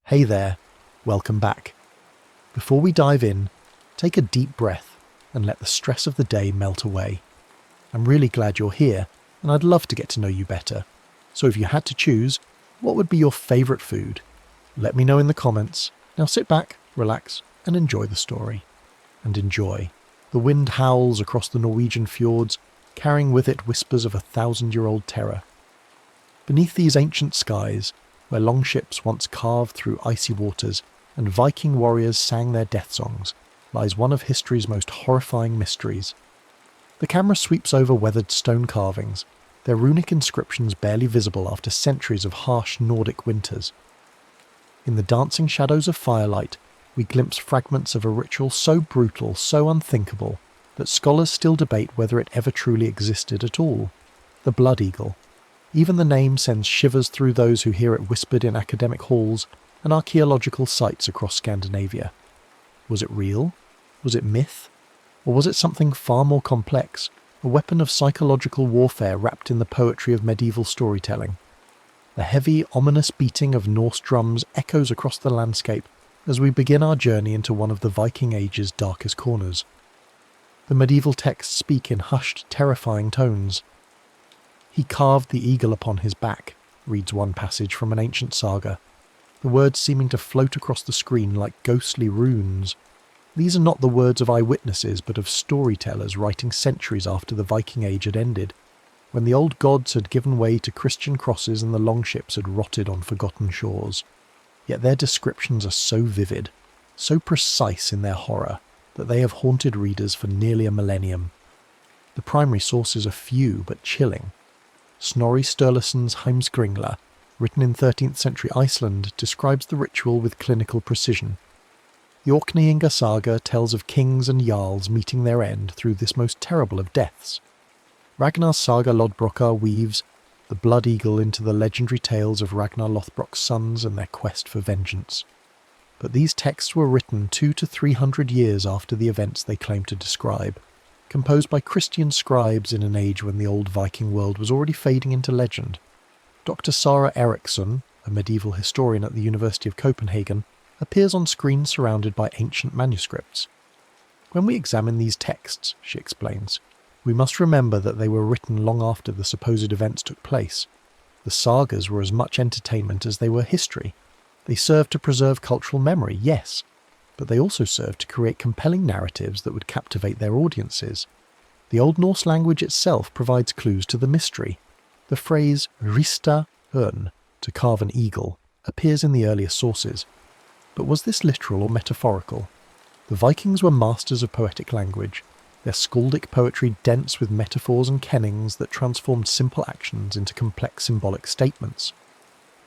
Hey there, welcome back. Before we dive in, take a deep breath and let the stress of the day melt away. I'm really glad you're here, and I'd love to get to know you better. So if you had to choose, what would be your favourite food? Let me know in the comments. Now sit back, relax, and enjoy the story. And enjoy. The wind howls across the Norwegian fjords, carrying with it whispers of 1,000-year-old terror. Beneath these ancient skies, where longships once carved through icy waters and Viking warriors sang their death songs, lies one of history's most horrifying mysteries. The camera sweeps over weathered stone carvings, their runic inscriptions barely visible after centuries of harsh Nordic winters. In the dancing shadows of firelight, we glimpse fragments of a ritual so brutal, so unthinkable, that scholars still debate whether it ever truly existed at all. The Blood Eagle. Even the name sends shivers through those who hear it whispered in academic halls and archaeological sites across Scandinavia. Was it real? Was it myth? Or was it something far more complex, a weapon of psychological warfare wrapped in the poetry of medieval storytelling? The heavy, ominous beating of Norse drums echoes across the landscape as we begin our journey into one of the Viking Age's darkest corners. The medieval texts speak in hushed, terrifying tones. "He carved the eagle upon his back," reads one passage from an ancient saga, the words seeming to float across the screen like ghostly runes. These are not the words of eyewitnesses, but of storytellers writing centuries after the Viking Age had ended, when the old gods had given way to Christian crosses and the longships had rotted on forgotten shores. Yet their descriptions are so vivid, so precise in their horror, that they have haunted readers for nearly a millennium. The primary sources are few but chilling. Snorri Sturluson's Heimskringla, written in 13th century Iceland, describes the ritual with clinical precision. The Orkneyinga saga tells of kings and jarls meeting their end through this most terrible of deaths. Ragnar's saga Lodbrokar weaves the Blood Eagle into the legendary tales of Ragnar Lothbrok's sons and their quest for vengeance. But these texts were written 200 to 300 years after the events they claim to describe, composed by Christian scribes in an age when the old Viking world was already fading into legend. Dr. Sara Eriksson, a medieval historian at the University of Copenhagen, appears on screen surrounded by ancient manuscripts. "When we examine these texts," she explains, "we must remember that they were written long after the supposed events took place. The sagas were as much entertainment as they were history. They served to preserve cultural memory, yes, but they also served to create compelling narratives that would captivate their audiences. The Old Norse language itself provides clues to the mystery. The phrase rista örn, to carve an eagle, appears in the earlier sources. But was this literal or metaphorical? The Vikings were masters of poetic language, their skaldic poetry dense with metaphors and kennings that transformed simple actions into complex symbolic statements.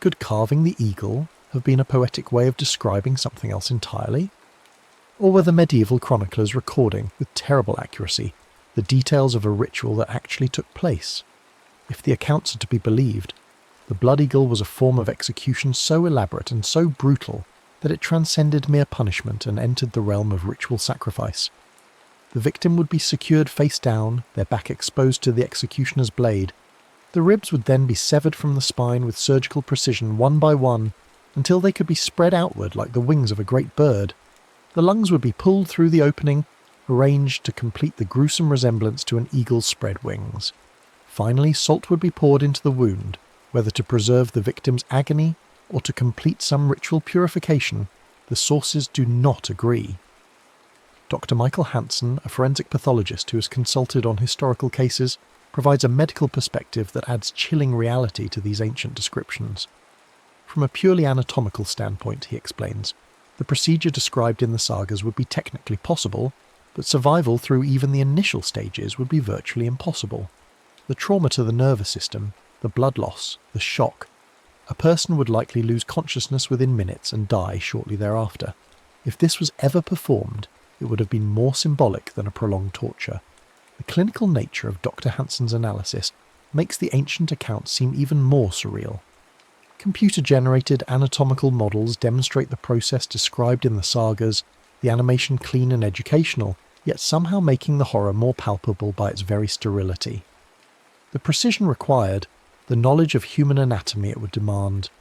Could carving the eagle have been a poetic way of describing something else entirely? Or were the medieval chroniclers recording, with terrible accuracy, the details of a ritual that actually took place? If the accounts are to be believed, the Blood Eagle was a form of execution so elaborate and so brutal that it transcended mere punishment and entered the realm of ritual sacrifice. The victim would be secured face down, their back exposed to the executioner's blade. The ribs would then be severed from the spine with surgical precision one by one, until they could be spread outward like the wings of a great bird. The lungs would be pulled through the opening, arranged to complete the gruesome resemblance to an eagle's spread wings. Finally, salt would be poured into the wound, whether to preserve the victim's agony or to complete some ritual purification. The sources do not agree. Dr. Michael Hansen, a forensic pathologist who has consulted on historical cases, provides a medical perspective that adds chilling reality to these ancient descriptions. From a purely anatomical standpoint, he explains, the procedure described in the sagas would be technically possible, but survival through even the initial stages would be virtually impossible. The trauma to the nervous system, the blood loss, the shock. A person would likely lose consciousness within minutes and die shortly thereafter. If this was ever performed, it would have been more symbolic than a prolonged torture. The clinical nature of Dr. Hansen's analysis makes the ancient accounts seem even more surreal. Computer-generated anatomical models demonstrate the process described in the sagas, the animation clean and educational, yet somehow making the horror more palpable by its very sterility. The precision required, the knowledge of human anatomy it would demand.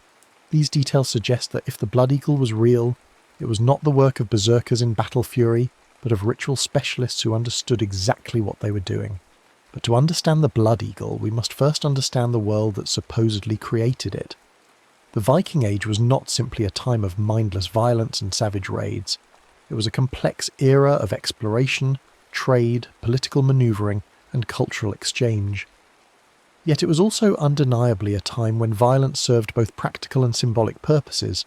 These details suggest that if the Blood Eagle was real, it was not the work of berserkers in battle fury, but of ritual specialists who understood exactly what they were doing. But to understand the Blood Eagle, we must first understand the world that supposedly created it. The Viking Age was not simply a time of mindless violence and savage raids. It was a complex era of exploration, trade, political manoeuvring, and cultural exchange. Yet it was also undeniably a time when violence served both practical and symbolic purposes.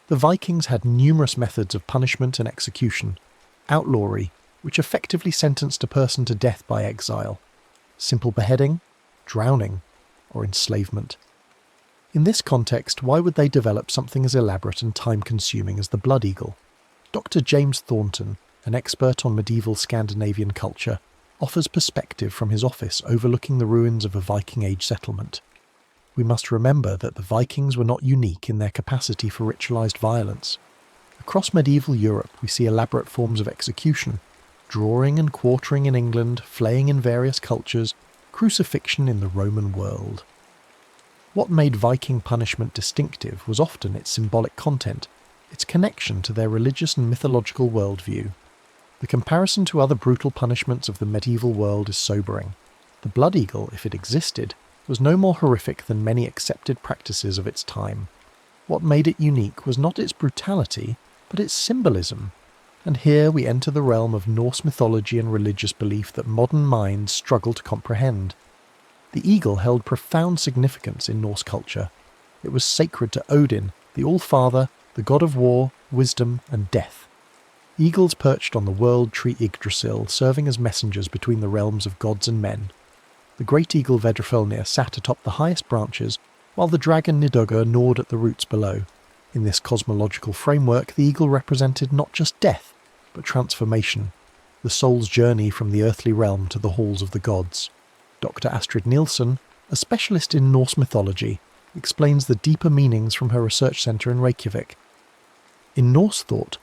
The Vikings had numerous methods of punishment and execution. Outlawry, which effectively sentenced a person to death by exile. Simple beheading, drowning, or enslavement. In this context, why would they develop something as elaborate and time-consuming as the Blood Eagle? Dr. James Thornton, an expert on medieval Scandinavian culture, offers perspective from his office overlooking the ruins of a Viking Age settlement. We must remember that the Vikings were not unique in their capacity for ritualized violence. Across medieval Europe, we see elaborate forms of execution, drawing and quartering in England, flaying in various cultures, crucifixion in the Roman world. What made Viking punishment distinctive was often its symbolic content, its connection to their religious and mythological worldview. The comparison to other brutal punishments of the medieval world is sobering. The Blood Eagle, if it existed, was no more horrific than many accepted practices of its time. What made it unique was not its brutality, but its symbolism. And here we enter the realm of Norse mythology and religious belief that modern minds struggle to comprehend. The eagle held profound significance in Norse culture. It was sacred to Odin, the All-Father, the god of war, wisdom, and death. Eagles perched on the world tree Yggdrasil, serving as messengers between the realms of gods and men. The great eagle Vedrafölnir sat atop the highest branches, while the dragon Nidugga gnawed at the roots below. In this cosmological framework, the eagle represented not just death, but transformation, the soul's journey from the earthly realm to the halls of the gods. Dr. Astrid Nielsen, a specialist in Norse mythology, explains the deeper meanings from her research centre in Reykjavik. In Norse thought,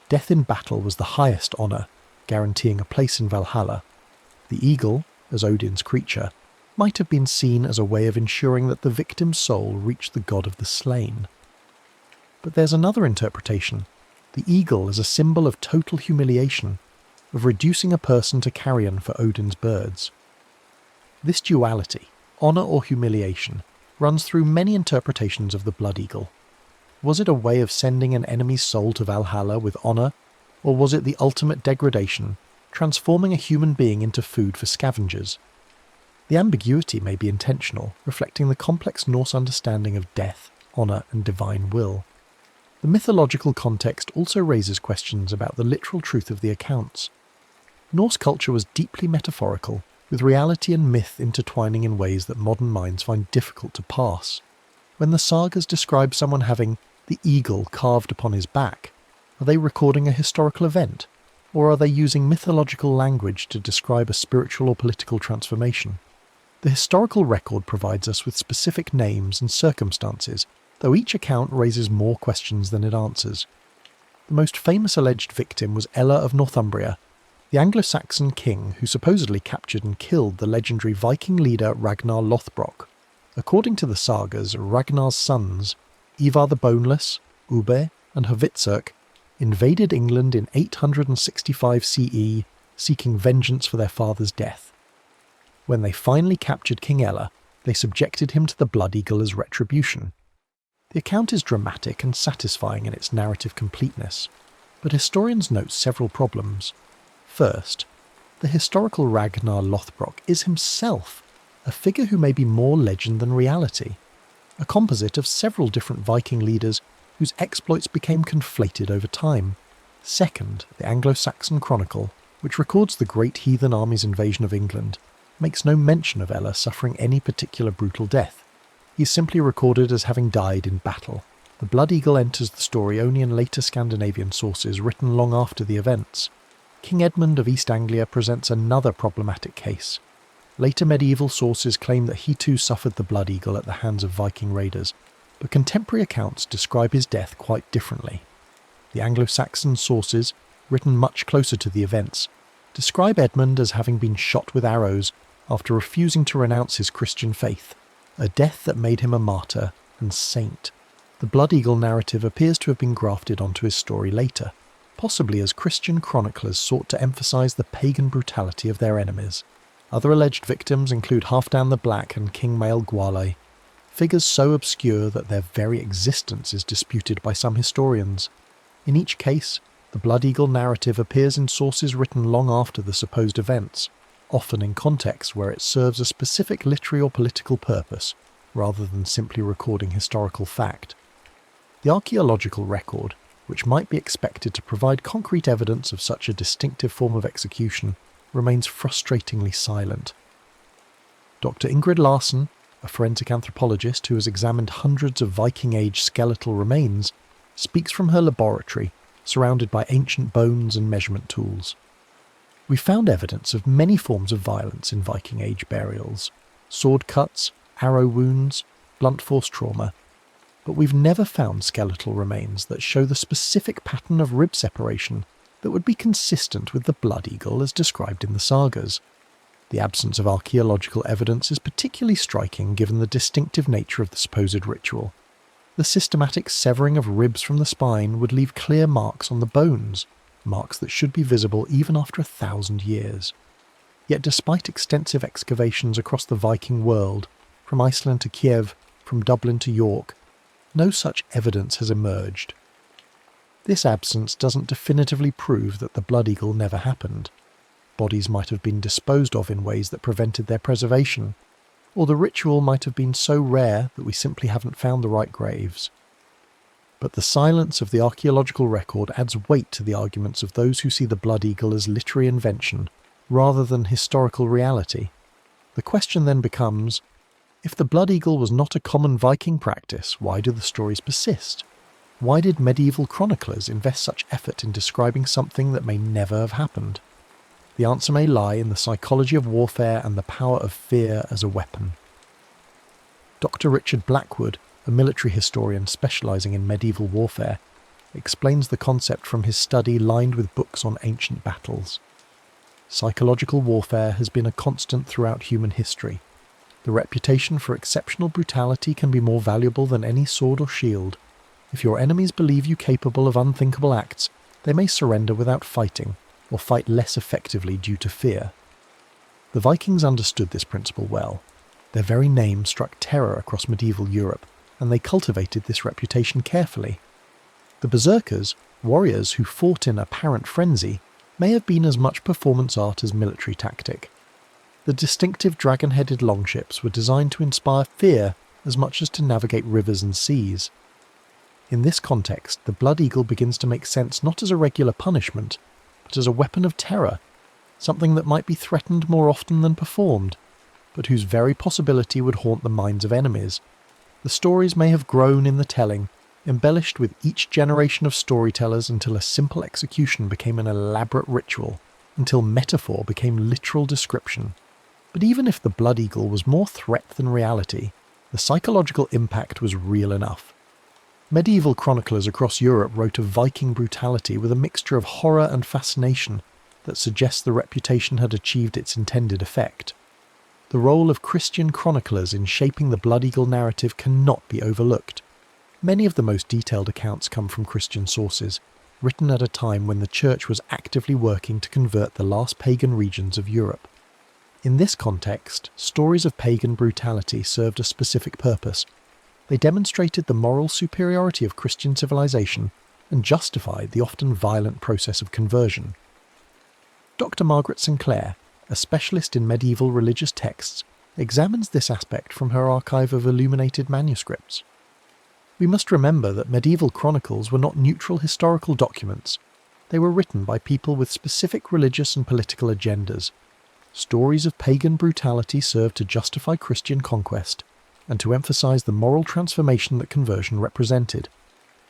death in battle was the highest honour, guaranteeing a place in Valhalla. The eagle, as Odin's creature, might have been seen as a way of ensuring that the victim's soul reached the god of the slain. But there's another interpretation. The eagle as a symbol of total humiliation, of reducing a person to carrion for Odin's birds. This duality, honour or humiliation, runs through many interpretations of the Blood Eagle. Was it a way of sending an enemy's soul to Valhalla with honour, or was it the ultimate degradation, transforming a human being into food for scavengers? The ambiguity may be intentional, reflecting the complex Norse understanding of death, honour, and divine will. The mythological context also raises questions about the literal truth of the accounts. Norse culture was deeply metaphorical, with reality and myth intertwining in ways that modern minds find difficult to parse. When the sagas describe someone having the eagle carved upon his back, are they recording a historical event, or are they using mythological language to describe a spiritual or political transformation? The historical record provides us with specific names and circumstances, though each account raises more questions than it answers. The most famous alleged victim was Ella of Northumbria, the Anglo-Saxon king who supposedly captured and killed the legendary Viking leader Ragnar Lothbrok. According to the sagas, Ragnar's sons, Ivar the Boneless, Ube, and Hvitserk, invaded England in 865 CE, seeking vengeance for their father's death. When they finally captured King Ella, they subjected him to the Blood Eagle as retribution. The account is dramatic and satisfying in its narrative completeness, but historians note several problems. First, the historical Ragnar Lothbrok is himself a figure who may be more legend than reality, a composite of several different Viking leaders whose exploits became conflated over time. Second, the Anglo-Saxon Chronicle, which records the great heathen army's invasion of England, makes no mention of Ella suffering any particular brutal death. He is simply recorded as having died in battle. The Blood Eagle enters the story only in later Scandinavian sources written long after the events. King Edmund of East Anglia presents another problematic case. Later medieval sources claim that he too suffered the Blood Eagle at the hands of Viking raiders, but contemporary accounts describe his death quite differently. The Anglo-Saxon sources, written much closer to the events, describe Edmund as having been shot with arrows after refusing to renounce his Christian faith, a death that made him a martyr and saint. The the Blood Eagle narrative appears to have been grafted onto his story later, possibly as Christian chroniclers sought to emphasise the pagan brutality of their enemies. Other alleged victims include Halfdan the Black and King Mael Gwale, figures so obscure that their very existence is disputed by some historians. In each case, the Blood Eagle narrative appears in sources written long after the supposed events, often in contexts where it serves a specific literary or political purpose, rather than simply recording historical fact. The archaeological record, which might be expected to provide concrete evidence of such a distinctive form of execution, remains frustratingly silent. Dr. Ingrid Larsen, a forensic anthropologist who has examined hundreds of Viking-age skeletal remains, speaks from her laboratory, surrounded by ancient bones and measurement tools. We found evidence of many forms of violence in Viking-age burials: sword cuts, arrow wounds, blunt force trauma, but we've never found skeletal remains that show the specific pattern of rib separation that would be consistent with the Blood Eagle as described in the sagas. The absence of archaeological evidence is particularly striking given the distinctive nature of the supposed ritual. The systematic severing of ribs from the spine would leave clear marks on the bones, marks that should be visible even after 1,000 years. Yet despite extensive excavations across the Viking world, from Iceland to Kiev, from Dublin to York, no such evidence has emerged. This absence doesn't definitively prove that the Blood Eagle never happened. Bodies might have been disposed of in ways that prevented their preservation, or the ritual might have been so rare that we simply haven't found the right graves. But the silence of the archaeological record adds weight to the arguments of those who see the Blood Eagle as literary invention, rather than historical reality. The question then becomes, if the Blood Eagle was not a common Viking practice, why do the stories persist? Why did medieval chroniclers invest such effort in describing something that may never have happened? The answer may lie in the psychology of warfare and the power of fear as a weapon. Dr. Richard Blackwood, a military historian specialising in medieval warfare, explains the concept from his study lined with books on ancient battles. Psychological warfare has been a constant throughout human history. The reputation for exceptional brutality can be more valuable than any sword or shield. If your enemies believe you capable of unthinkable acts, they may surrender without fighting, or fight less effectively due to fear. The Vikings understood this principle well. Their very name struck terror across medieval Europe, and they cultivated this reputation carefully. The berserkers, warriors who fought in apparent frenzy, may have been as much performance art as military tactic. The distinctive dragon-headed longships were designed to inspire fear as much as to navigate rivers and seas. In this context, the Blood Eagle begins to make sense not as a regular punishment, but as a weapon of terror, something that might be threatened more often than performed, but whose very possibility would haunt the minds of enemies. The stories may have grown in the telling, embellished with each generation of storytellers until a simple execution became an elaborate ritual, until metaphor became literal description. But even if the Blood Eagle was more threat than reality, the psychological impact was real enough. Medieval chroniclers across Europe wrote of Viking brutality with a mixture of horror and fascination that suggests the reputation had achieved its intended effect. The role of Christian chroniclers in shaping the Blood Eagle narrative cannot be overlooked. Many of the most detailed accounts come from Christian sources, written at a time when the Church was actively working to convert the last pagan regions of Europe. In this context, stories of pagan brutality served a specific purpose. They demonstrated the moral superiority of Christian civilization and justified the often violent process of conversion. Dr. Margaret Sinclair, a specialist in medieval religious texts, examines this aspect from her archive of illuminated manuscripts. We must remember that medieval chronicles were not neutral historical documents. They were written by people with specific religious and political agendas. Stories of pagan brutality served to justify Christian conquest, and to emphasize the moral transformation that conversion represented.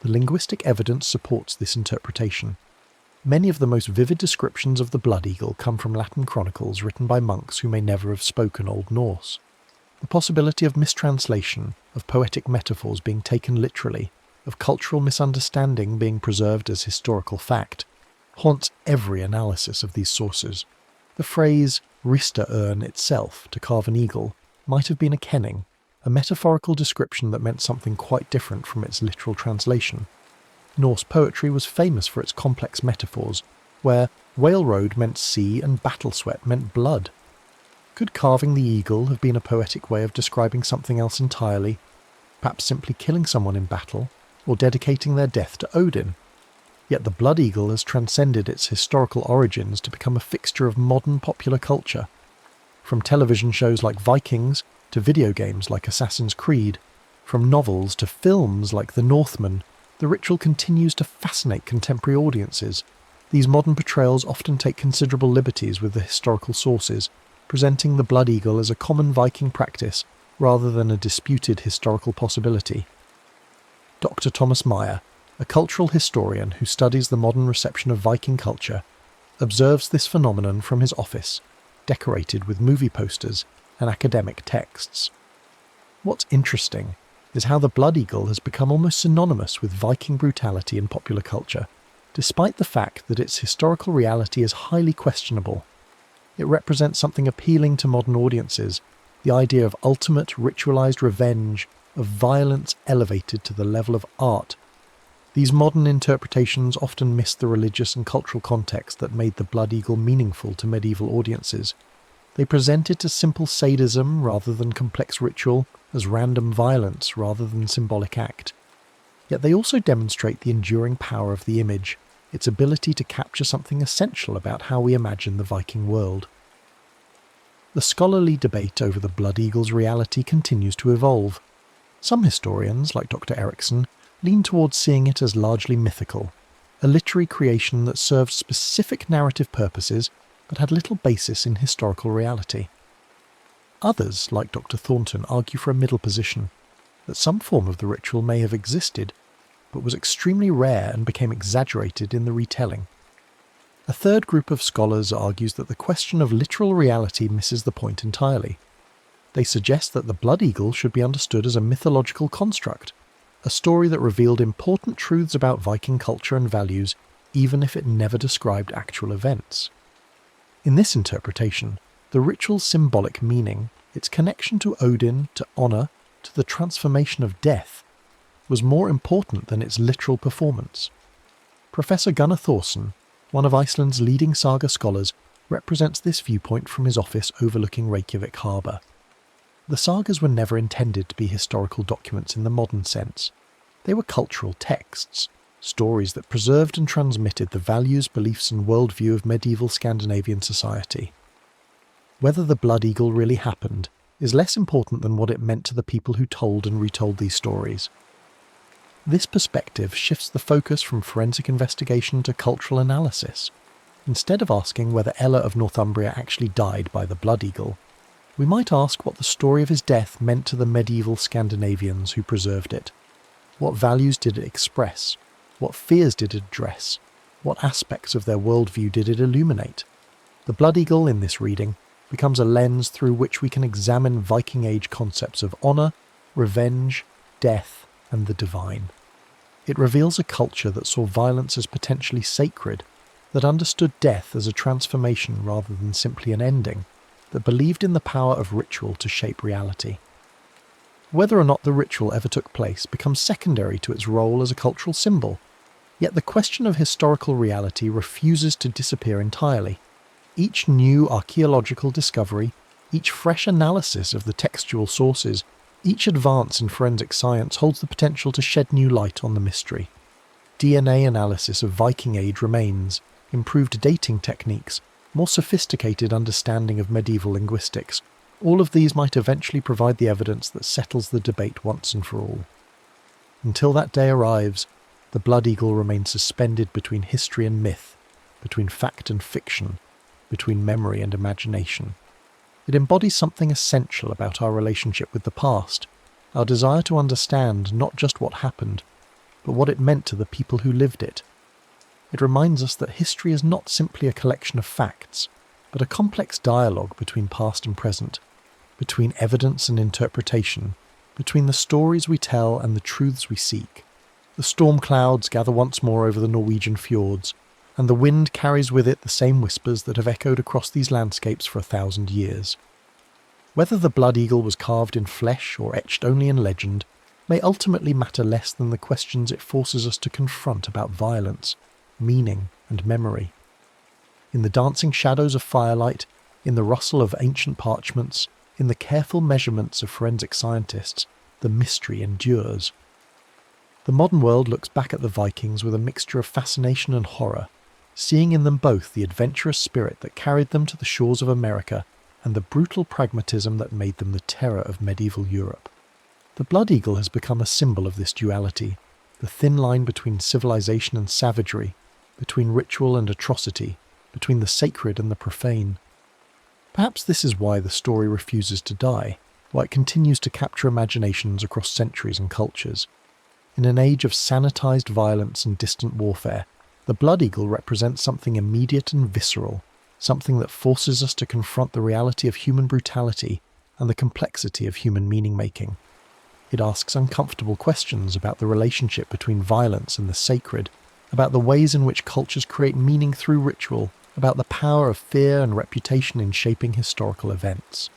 The linguistic evidence supports this interpretation. Many of the most vivid descriptions of the Blood Eagle come from Latin chronicles written by monks who may never have spoken Old Norse. The possibility of mistranslation, of poetic metaphors being taken literally, of cultural misunderstanding being preserved as historical fact, haunts every analysis of these sources. The phrase "rista urn" itself, to carve an eagle, might have been a kenning, a metaphorical description that meant something quite different from its literal translation. Norse poetry was famous for its complex metaphors, where whale road meant sea and battle sweat meant blood. Could carving the eagle have been a poetic way of describing something else entirely, perhaps simply killing someone in battle, or dedicating their death to Odin? Yet the blood eagle has transcended its historical origins to become a fixture of modern popular culture. From television shows like Vikings to video games like Assassin's Creed, from novels to films like The Northman, the ritual continues to fascinate contemporary audiences. These modern portrayals often take considerable liberties with the historical sources, presenting the blood eagle as a common Viking practice rather than a disputed historical possibility. Dr. Thomas Meyer, a cultural historian who studies the modern reception of Viking culture, observes this phenomenon from his office, decorated with movie posters and academic texts. What's interesting is how the blood eagle has become almost synonymous with Viking brutality in popular culture, despite the fact that its historical reality is highly questionable. It represents something appealing to modern audiences, the idea of ultimate ritualized revenge, of violence elevated to the level of art. These modern interpretations often miss the religious and cultural context that made the blood eagle meaningful to medieval audiences. They present it as simple sadism rather than complex ritual, as random violence rather than symbolic act. Yet they also demonstrate the enduring power of the image, its ability to capture something essential about how we imagine the Viking world. The scholarly debate over the blood eagle's reality continues to evolve. Some historians, like Dr. Erickson, lean towards seeing it as largely mythical, a literary creation that served specific narrative purposes but had little basis in historical reality. Others, like Dr. Thornton, argue for a middle position, that some form of the ritual may have existed, but was extremely rare and became exaggerated in the retelling. A third group of scholars argues that the question of literal reality misses the point entirely. They suggest that the blood eagle should be understood as a mythological construct, a story that revealed important truths about Viking culture and values, even if it never described actual events. In this interpretation, the ritual's symbolic meaning, its connection to Odin, to honour, to the transformation of death, was more important than its literal performance. Professor Gunnar Thorsen, one of Iceland's leading saga scholars, represents this viewpoint from his office overlooking Reykjavik harbour. The sagas were never intended to be historical documents in the modern sense. They were cultural texts, stories that preserved and transmitted the values, beliefs and worldview of medieval Scandinavian society. Whether the blood eagle really happened is less important than what it meant to the people who told and retold these stories. This perspective shifts the focus from forensic investigation to cultural analysis. Instead of asking whether Ella of Northumbria actually died by the blood eagle, we might ask what the story of his death meant to the medieval Scandinavians who preserved it. What values did it express? What fears did it address? What aspects of their worldview did it illuminate? The blood eagle in this reading becomes a lens through which we can examine Viking Age concepts of honour, revenge, death, and the divine. It reveals a culture that saw violence as potentially sacred, that understood death as a transformation rather than simply an ending, that believed in the power of ritual to shape reality. Whether or not the ritual ever took place becomes secondary to its role as a cultural symbol, yet the question of historical reality refuses to disappear entirely. Each new archaeological discovery, each fresh analysis of the textual sources, each advance in forensic science holds the potential to shed new light on the mystery. DNA analysis of Viking Age remains, improved dating techniques, more sophisticated understanding of medieval linguistics. All of these might eventually provide the evidence that settles the debate once and for all. Until that day arrives, the blood eagle remains suspended between history and myth, between fact and fiction, between memory and imagination. It embodies something essential about our relationship with the past, our desire to understand not just what happened, but what it meant to the people who lived it. It reminds us that history is not simply a collection of facts, but a complex dialogue between past and present, between evidence and interpretation, between the stories we tell and the truths we seek. The storm clouds gather once more over the Norwegian fjords, and the wind carries with it the same whispers that have echoed across these landscapes for 1,000 years. Whether the blood eagle was carved in flesh or etched only in legend may ultimately matter less than the questions it forces us to confront about violence, meaning, and memory. In the dancing shadows of firelight, in the rustle of ancient parchments, in the careful measurements of forensic scientists, the mystery endures. The modern world looks back at the Vikings with a mixture of fascination and horror, seeing in them both the adventurous spirit that carried them to the shores of America and the brutal pragmatism that made them the terror of medieval Europe. The blood eagle has become a symbol of this duality, the thin line between civilization and savagery, between ritual and atrocity, between the sacred and the profane. Perhaps this is why the story refuses to die, why it continues to capture imaginations across centuries and cultures. In an age of sanitized violence and distant warfare, the blood eagle represents something immediate and visceral, something that forces us to confront the reality of human brutality and the complexity of human meaning-making. It asks uncomfortable questions about the relationship between violence and the sacred, about the ways in which cultures create meaning through ritual, about the power of fear and reputation in shaping historical events.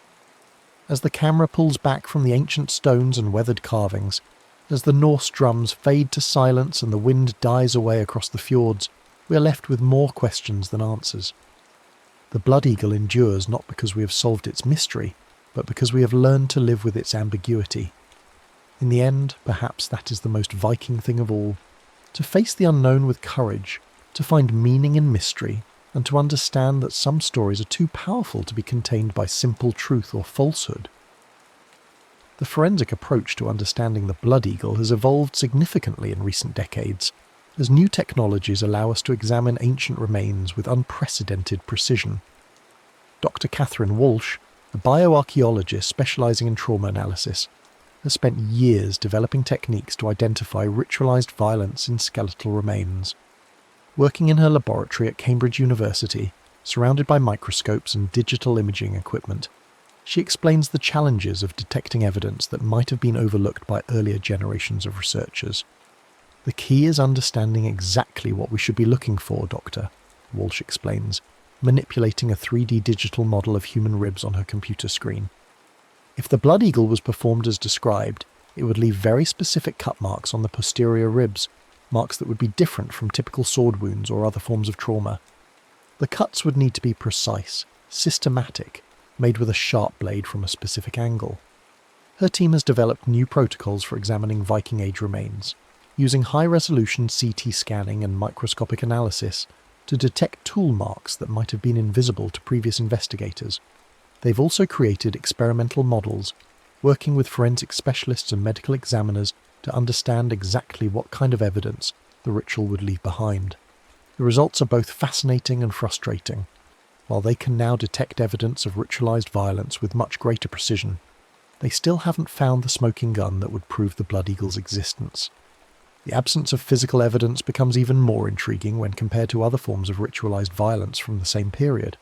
As the camera pulls back from the ancient stones and weathered carvings, as the Norse drums fade to silence and the wind dies away across the fjords, we are left with more questions than answers. The blood eagle endures not because we have solved its mystery, but because we have learned to live with its ambiguity. In the end, perhaps that is the most Viking thing of all, to face the unknown with courage, to find meaning in mystery, and to understand that some stories are too powerful to be contained by simple truth or falsehood. The forensic approach to understanding the blood eagle has evolved significantly in recent decades, as new technologies allow us to examine ancient remains with unprecedented precision. Dr. Catherine Walsh, a bioarchaeologist specializing in trauma analysis, has spent years developing techniques to identify ritualized violence in skeletal remains. Working in her laboratory at Cambridge University, surrounded by microscopes and digital imaging equipment, she explains the challenges of detecting evidence that might have been overlooked by earlier generations of researchers. "The key is understanding exactly what we should be looking for, Doctor," Walsh explains, manipulating a 3D digital model of human ribs on her computer screen. If the blood eagle was performed as described, it would leave very specific cut marks on the posterior ribs, marks that would be different from typical sword wounds or other forms of trauma. The cuts would need to be precise, systematic, made with a sharp blade from a specific angle. Her team has developed new protocols for examining Viking Age remains, using high-resolution CT scanning and microscopic analysis to detect tool marks that might have been invisible to previous investigators. They've also created experimental models, working with forensic specialists and medical examiners to understand exactly what kind of evidence the ritual would leave behind. The results are both fascinating and frustrating. While they can now detect evidence of ritualized violence with much greater precision, they still haven't found the smoking gun that would prove the blood eagle's existence. The absence of physical evidence becomes even more intriguing when compared to other forms of ritualized violence from the same period.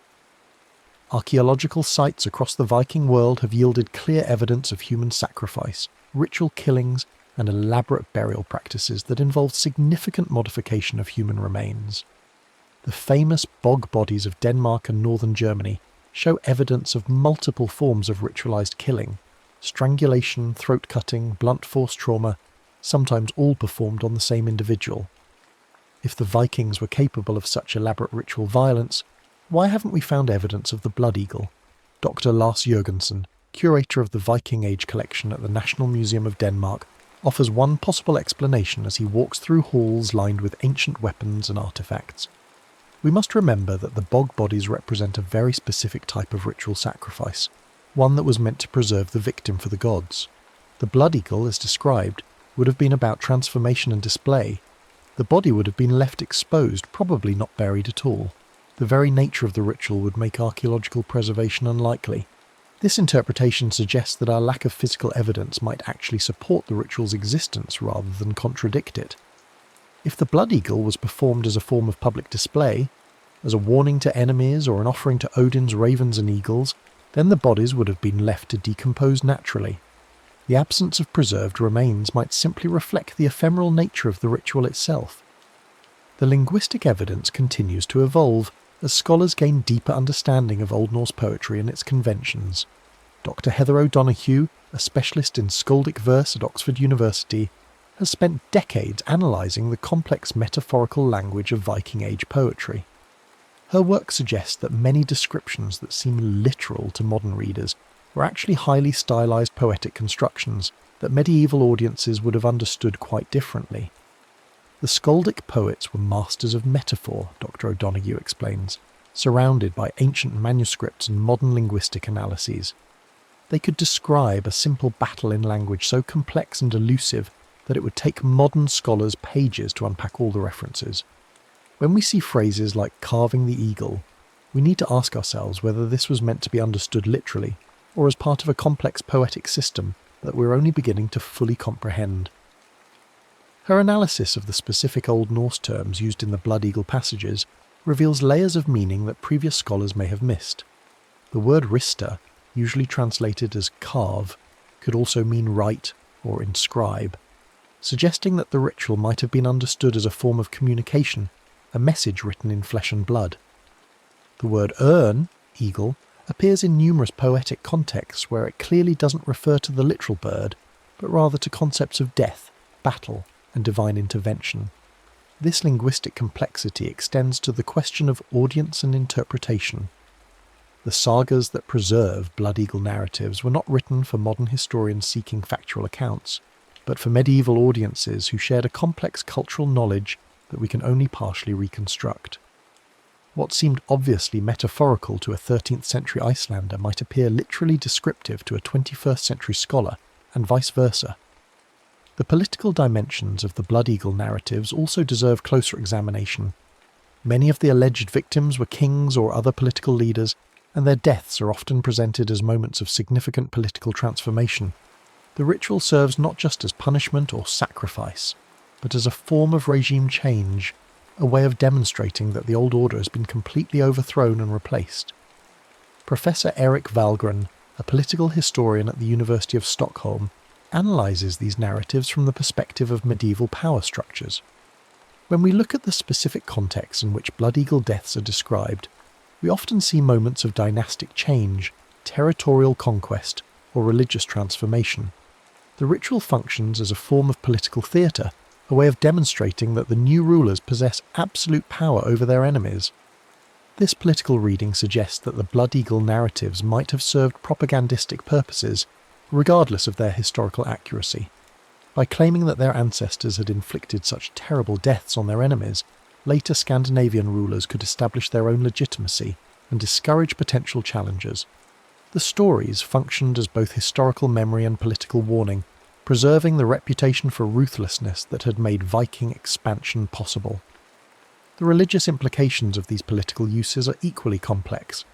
Archaeological sites across the Viking world have yielded clear evidence of human sacrifice, ritual killings, and elaborate burial practices that involved significant modification of human remains. The famous bog bodies of Denmark and northern Germany show evidence of multiple forms of ritualized killing, strangulation, throat cutting, blunt force trauma, sometimes all performed on the same individual. If the Vikings were capable of such elaborate ritual violence, why haven't we found evidence of the blood eagle? Dr. Lars Jørgensen, curator of the Viking Age collection at the National Museum of Denmark, offers one possible explanation as he walks through halls lined with ancient weapons and artifacts. We must remember that the bog bodies represent a very specific type of ritual sacrifice, one that was meant to preserve the victim for the gods. The blood eagle, as described, would have been about transformation and display. The body would have been left exposed, probably not buried at all. The very nature of the ritual would make archaeological preservation unlikely. This interpretation suggests that our lack of physical evidence might actually support the ritual's existence rather than contradict it. If the blood eagle was performed as a form of public display, as a warning to enemies or an offering to Odin's ravens and eagles, then the bodies would have been left to decompose naturally. The absence of preserved remains might simply reflect the ephemeral nature of the ritual itself. The linguistic evidence continues to evolve as scholars gain deeper understanding of Old Norse poetry and its conventions. Dr. Heather O'Donoghue, a specialist in skaldic verse at Oxford University, has spent decades analysing the complex metaphorical language of Viking Age poetry. Her work suggests that many descriptions that seem literal to modern readers were actually highly stylised poetic constructions that medieval audiences would have understood quite differently. The skaldic poets were masters of metaphor, Dr. O'Donoghue explains, surrounded by ancient manuscripts and modern linguistic analyses. They could describe a simple battle in language so complex and elusive that it would take modern scholars pages to unpack all the references. When we see phrases like carving the eagle, we need to ask ourselves whether this was meant to be understood literally, or as part of a complex poetic system that we're only beginning to fully comprehend. Her analysis of the specific Old Norse terms used in the Blood Eagle passages reveals layers of meaning that previous scholars may have missed. The word rista, usually translated as carve, could also mean write or inscribe, suggesting that the ritual might have been understood as a form of communication, a message written in flesh and blood. The word ørn, eagle, appears in numerous poetic contexts where it clearly doesn't refer to the literal bird, but rather to concepts of death, battle, and divine intervention. This linguistic complexity extends to the question of audience and interpretation. The sagas that preserve Blood Eagle narratives were not written for modern historians seeking factual accounts, but for medieval audiences who shared a complex cultural knowledge that we can only partially reconstruct. What seemed obviously metaphorical to a 13th century Icelander might appear literally descriptive to a 21st century scholar, and vice versa. The political dimensions of the Blood Eagle narratives also deserve closer examination. Many of the alleged victims were kings or other political leaders, and their deaths are often presented as moments of significant political transformation. The ritual serves not just as punishment or sacrifice, but as a form of regime change, a way of demonstrating that the old order has been completely overthrown and replaced. Professor Erik Valgren, a political historian at the University of Stockholm, analyses these narratives from the perspective of medieval power structures. When we look at the specific contexts in which Blood Eagle deaths are described, we often see moments of dynastic change, territorial conquest, or religious transformation. The ritual functions as a form of political theatre, a way of demonstrating that the new rulers possess absolute power over their enemies. This political reading suggests that the Blood Eagle narratives might have served propagandistic purposes, regardless of their historical accuracy. By claiming that their ancestors had inflicted such terrible deaths on their enemies, later Scandinavian rulers could establish their own legitimacy and discourage potential challengers. The stories functioned as both historical memory and political warning, preserving the reputation for ruthlessness that had made Viking expansion possible. The religious implications of these political uses are equally complex.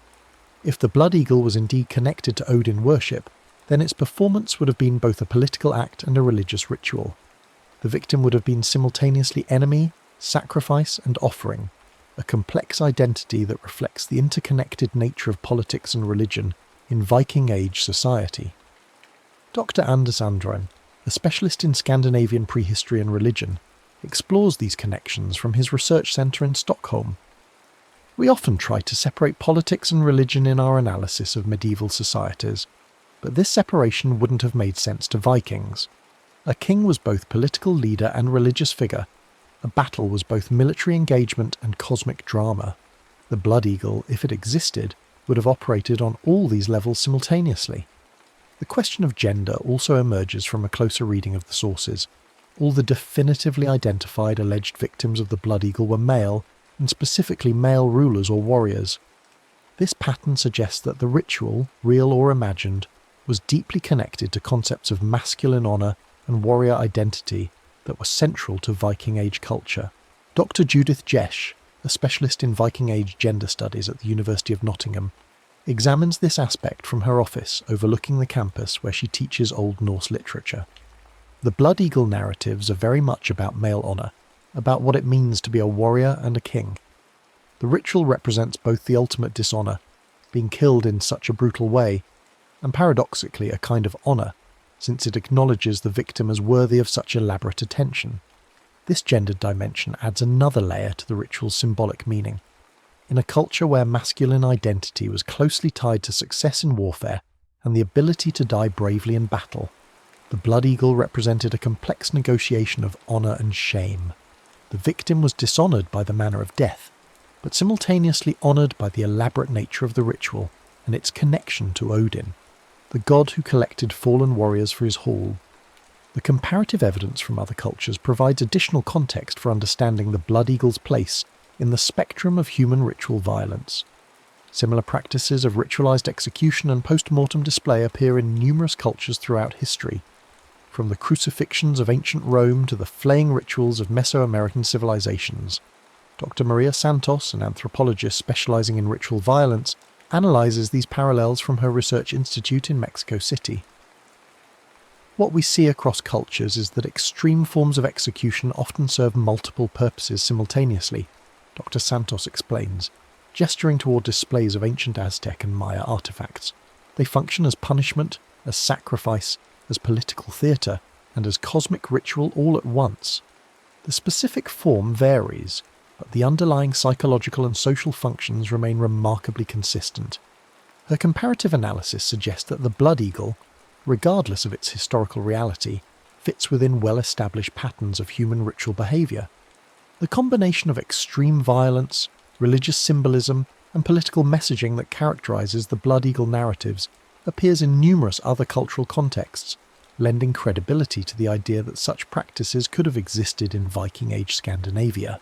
If the Blood Eagle was indeed connected to Odin worship, then its performance would have been both a political act and a religious ritual. The victim would have been simultaneously enemy, sacrifice, and offering, a complex identity that reflects the interconnected nature of politics and religion in Viking Age society. Dr. Anders Andrén, a specialist in Scandinavian prehistory and religion, explores these connections from his research centre in Stockholm. We often try to separate politics and religion in our analysis of medieval societies, but this separation wouldn't have made sense to Vikings. A king was both political leader and religious figure. A battle was both military engagement and cosmic drama. The Blood Eagle, if it existed, would have operated on all these levels simultaneously. The question of gender also emerges from a closer reading of the sources. All the definitively identified alleged victims of the Blood Eagle were male, and specifically male rulers or warriors. This pattern suggests that the ritual, real or imagined, was deeply connected to concepts of masculine honour and warrior identity that were central to Viking Age culture. Dr. Judith Jesch, a specialist in Viking Age gender studies at the University of Nottingham, examines this aspect from her office overlooking the campus where she teaches Old Norse literature. The Blood Eagle narratives are very much about male honour, about what it means to be a warrior and a king. The ritual represents both the ultimate dishonour, being killed in such a brutal way, and paradoxically a kind of honour, since it acknowledges the victim as worthy of such elaborate attention. This gendered dimension adds another layer to the ritual's symbolic meaning. In a culture where masculine identity was closely tied to success in warfare and the ability to die bravely in battle. The blood eagle represented a complex negotiation of honour and shame. The victim was dishonoured by the manner of death, but simultaneously honoured by the elaborate nature of the ritual and its connection to Odin, the god who collected fallen warriors for his hall. The comparative evidence from other cultures provides additional context for understanding the blood eagle's place in the spectrum of human ritual violence. Similar practices of ritualized execution and post-mortem display appear in numerous cultures throughout history, from the crucifixions of ancient Rome to the flaying rituals of Mesoamerican civilizations. Dr. Maria Santos, an anthropologist specializing in ritual violence, analyzes these parallels from her research institute in Mexico City. What we see across cultures is that extreme forms of execution often serve multiple purposes simultaneously, Dr. Santos explains, gesturing toward displays of ancient Aztec and Maya artifacts. They function as punishment, as sacrifice, as political theatre, and as cosmic ritual all at once. The specific form varies, but the underlying psychological and social functions remain remarkably consistent. Her comparative analysis suggests that the blood eagle, regardless of its historical reality, fits within well-established patterns of human ritual behaviour. The combination of extreme violence, religious symbolism, and political messaging that characterises the blood eagle narratives appears in numerous other cultural contexts, lending credibility to the idea that such practices could have existed in Viking Age Scandinavia.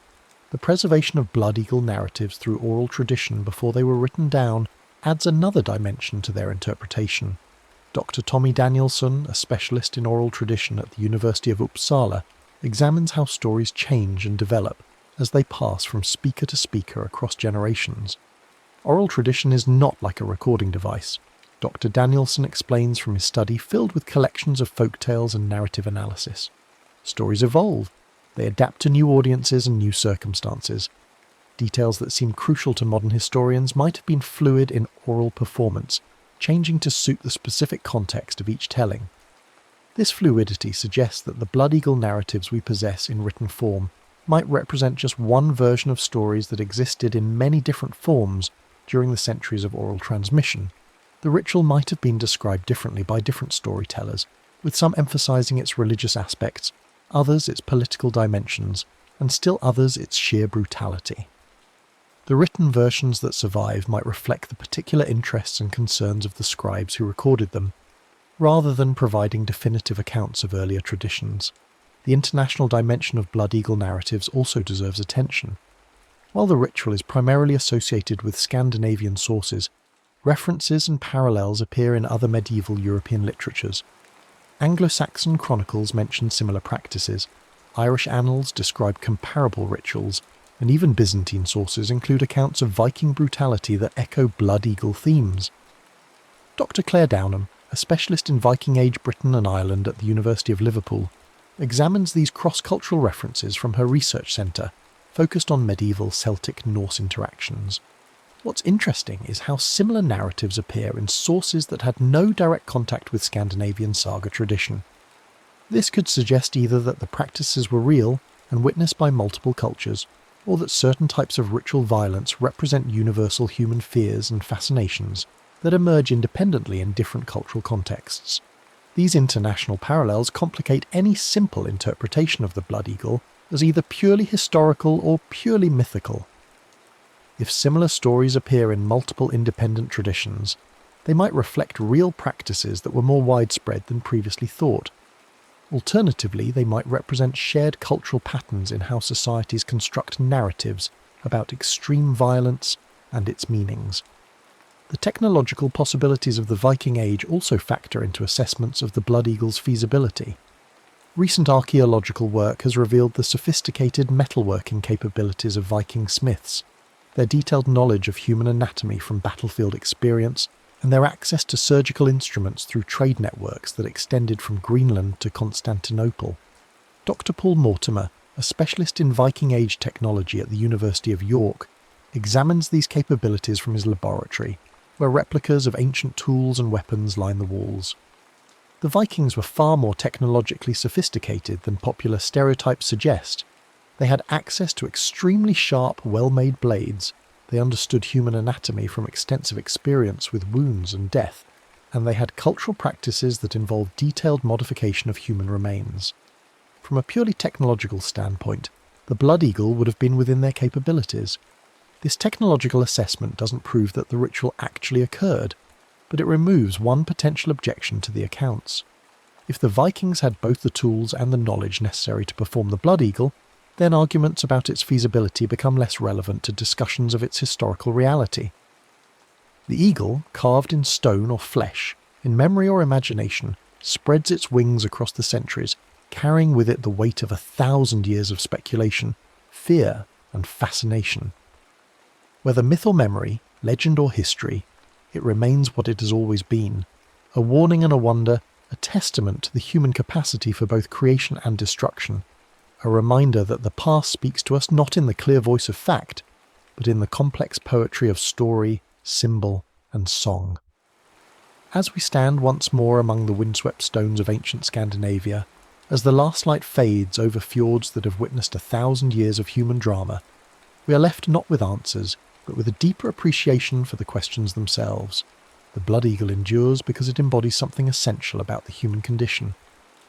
The preservation of blood eagle narratives through oral tradition before they were written down adds another dimension to their interpretation. Dr. Tommy Danielsson, a specialist in oral tradition at the University of Uppsala, examines how stories change and develop as they pass from speaker to speaker across generations. Oral tradition is not like a recording device. Dr. Danielsson explains from his study filled with collections of folk tales and narrative analysis. Stories evolve. They adapt to new audiences and new circumstances. Details that seem crucial to modern historians might have been fluid in oral performance, changing to suit the specific context of each telling. This fluidity suggests that the blood eagle narratives we possess in written form might represent just one version of stories that existed in many different forms during the centuries of oral transmission. The ritual might have been described differently by different storytellers, with some emphasizing its religious aspects, others its political dimensions, and still others its sheer brutality. The written versions that survive might reflect the particular interests and concerns of the scribes who recorded them, rather than providing definitive accounts of earlier traditions. The international dimension of blood eagle narratives also deserves attention. While the ritual is primarily associated with Scandinavian sources, references and parallels appear in other medieval European literatures. Anglo-Saxon chronicles mention similar practices, Irish annals describe comparable rituals, and even Byzantine sources include accounts of Viking brutality that echo blood eagle themes. Dr. Claire Downham, a specialist in Viking Age Britain and Ireland at the University of Liverpool, examines these cross-cultural references from her research centre, focused on medieval Celtic-Norse interactions. What's interesting is how similar narratives appear in sources that had no direct contact with Scandinavian saga tradition. This could suggest either that the practices were real and witnessed by multiple cultures, or that certain types of ritual violence represent universal human fears and fascinations that emerge independently in different cultural contexts. These international parallels complicate any simple interpretation of the blood eagle as either purely historical or purely mythical. If similar stories appear in multiple independent traditions, they might reflect real practices that were more widespread than previously thought. Alternatively, they might represent shared cultural patterns in how societies construct narratives about extreme violence and its meanings. The technological possibilities of the Viking Age also factor into assessments of the blood eagle's feasibility. Recent archaeological work has revealed the sophisticated metalworking capabilities of Viking smiths, their detailed knowledge of human anatomy from battlefield experience, and their access to surgical instruments through trade networks that extended from Greenland to Constantinople. Dr. Paul Mortimer, a specialist in Viking Age technology at the University of York, examines these capabilities from his laboratory, where replicas of ancient tools and weapons line the walls. The Vikings were far more technologically sophisticated than popular stereotypes suggest. They had access to extremely sharp, well-made blades. They understood human anatomy from extensive experience with wounds and death. and they had cultural practices that involved detailed modification of human remains. From a purely technological standpoint, the blood eagle would have been within their capabilities. This technological assessment doesn't prove that the ritual actually occurred, but it removes one potential objection to the accounts. If the Vikings had both the tools and the knowledge necessary to perform the blood eagle, then arguments about its feasibility become less relevant to discussions of its historical reality. The eagle, carved in stone or flesh, in memory or imagination, spreads its wings across the centuries, carrying with it the weight of 1,000 years of speculation, fear, and fascination. Whether myth or memory, legend or history, it remains what it has always been, a warning and a wonder, a testament to the human capacity for both creation and destruction, a reminder that the past speaks to us not in the clear voice of fact, but in the complex poetry of story, symbol, and song. As we stand once more among the windswept stones of ancient Scandinavia, as the last light fades over fjords that have witnessed 1,000 years of human drama, we are left not with answers, but with a deeper appreciation for the questions themselves. The blood eagle endures because it embodies something essential about the human condition,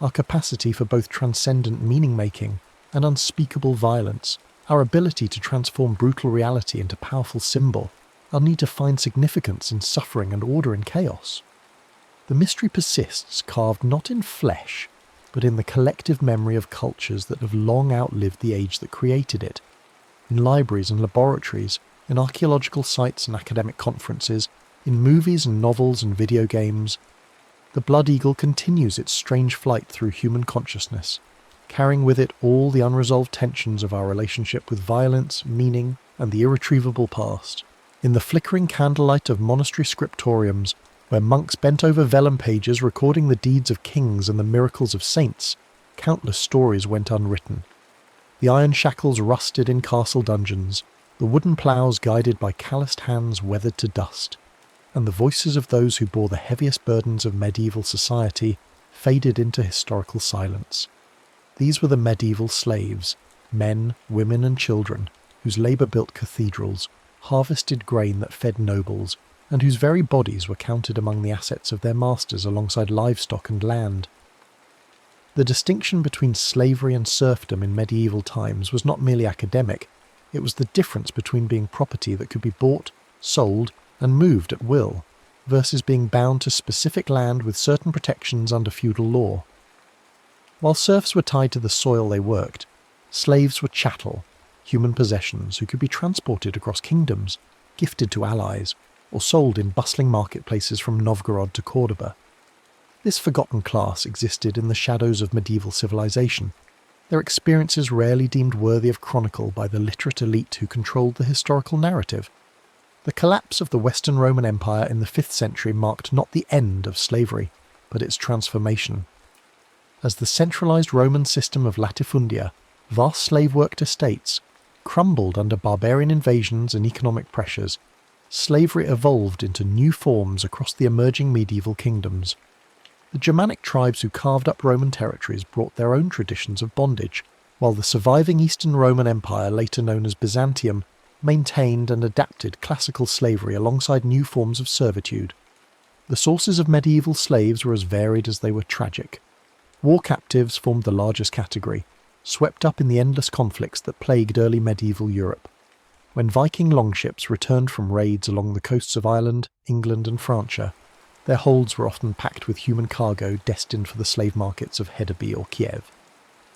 our capacity for both transcendent meaning-making and unspeakable violence, our ability to transform brutal reality into powerful symbol, our need to find significance in suffering and order in chaos. The mystery persists, carved not in flesh, but in the collective memory of cultures that have long outlived the age that created it. In libraries and laboratories, in archaeological sites and academic conferences, in movies and novels and video games, the blood eagle continues its strange flight through human consciousness, carrying with it all the unresolved tensions of our relationship with violence, meaning, and the irretrievable past. In the flickering candlelight of monastery scriptoriums, where monks bent over vellum pages recording the deeds of kings and the miracles of saints, countless stories went unwritten. The iron shackles rusted in castle dungeons, the wooden ploughs guided by calloused hands weathered to dust, and the voices of those who bore the heaviest burdens of medieval society faded into historical silence. These were the medieval slaves, men, women and children, whose labour built cathedrals, harvested grain that fed nobles, and whose very bodies were counted among the assets of their masters alongside livestock and land. The distinction between slavery and serfdom in medieval times was not merely academic, it was the difference between being property that could be bought, sold, and moved at will, versus being bound to specific land with certain protections under feudal law. While serfs were tied to the soil they worked, slaves were chattel, human possessions who could be transported across kingdoms, gifted to allies, or sold in bustling marketplaces from Novgorod to Cordoba. This forgotten class existed in the shadows of medieval civilization, their experiences rarely deemed worthy of chronicle by the literate elite who controlled the historical narrative. The collapse of the Western Roman Empire in the 5th century marked not the end of slavery, but its transformation. As the centralized Roman system of latifundia, vast slave-worked estates, crumbled under barbarian invasions and economic pressures, slavery evolved into new forms across the emerging medieval kingdoms. The Germanic tribes who carved up Roman territories brought their own traditions of bondage, while the surviving Eastern Roman Empire, later known as Byzantium, maintained and adapted classical slavery alongside new forms of servitude. The sources of medieval slaves were as varied as they were tragic. War captives formed the largest category, swept up in the endless conflicts that plagued early medieval Europe. When Viking longships returned from raids along the coasts of Ireland, England and Francia, their holds were often packed with human cargo destined for the slave markets of Hedeby or Kiev.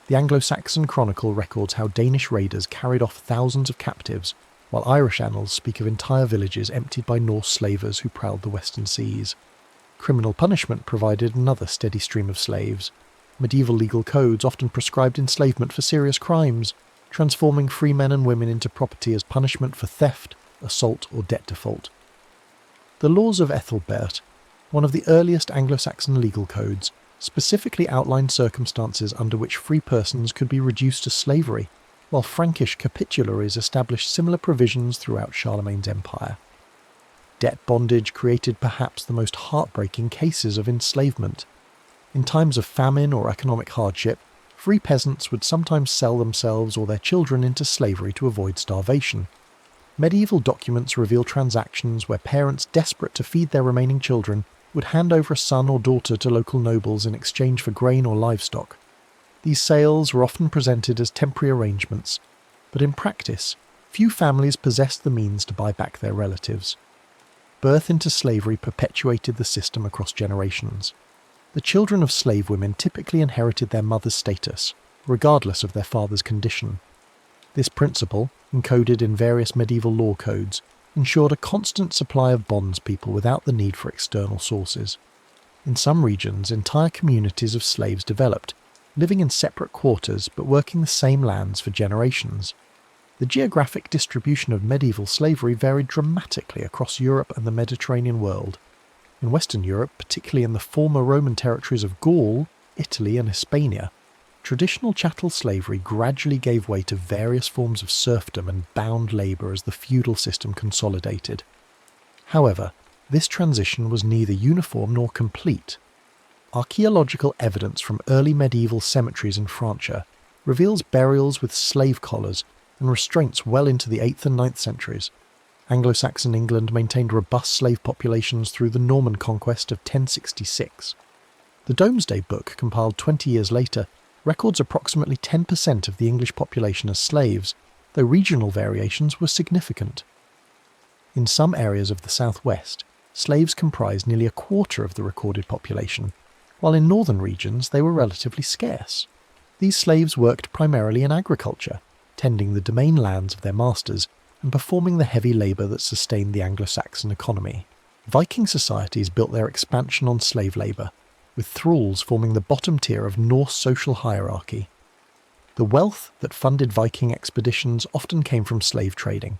The Anglo-Saxon Chronicle records how Danish raiders carried off thousands of captives, while Irish annals speak of entire villages emptied by Norse slavers who prowled the western seas. Criminal punishment provided another steady stream of slaves. Medieval legal codes often prescribed enslavement for serious crimes, transforming free men and women into property as punishment for theft, assault or debt default. The laws of Ethelbert, one of the earliest Anglo-Saxon legal codes, specifically outlined circumstances under which free persons could be reduced to slavery, while Frankish capitularies established similar provisions throughout Charlemagne's empire. Debt bondage created perhaps the most heartbreaking cases of enslavement. In times of famine or economic hardship, free peasants would sometimes sell themselves or their children into slavery to avoid starvation. Medieval documents reveal transactions where parents desperate to feed their remaining children would hand over a son or daughter to local nobles in exchange for grain or livestock. These sales were often presented as temporary arrangements, but in practice, few families possessed the means to buy back their relatives. Birth into slavery perpetuated the system across generations. The children of slave women typically inherited their mother's status, regardless of their father's condition. This principle, encoded in various medieval law codes, ensured a constant supply of bondspeople without the need for external sources. In some regions, entire communities of slaves developed, living in separate quarters but working the same lands for generations. The geographic distribution of medieval slavery varied dramatically across Europe and the Mediterranean world. In Western Europe, particularly in the former Roman territories of Gaul, Italy and Hispania, traditional chattel slavery gradually gave way to various forms of serfdom and bound labour as the feudal system consolidated. However, this transition was neither uniform nor complete. Archaeological evidence from early medieval cemeteries in Francia reveals burials with slave collars and restraints well into the 8th and 9th centuries. Anglo-Saxon England maintained robust slave populations through the Norman conquest of 1066. The Domesday Book, compiled 20 years later, records approximately 10% of the English population as slaves, though regional variations were significant. In some areas of the southwest, slaves comprised nearly a quarter of the recorded population, while in northern regions they were relatively scarce. These slaves worked primarily in agriculture, tending the domain lands of their masters and performing the heavy labour that sustained the Anglo-Saxon economy. Viking societies built their expansion on slave labour, with thralls forming the bottom tier of Norse social hierarchy. The wealth that funded Viking expeditions often came from slave trading,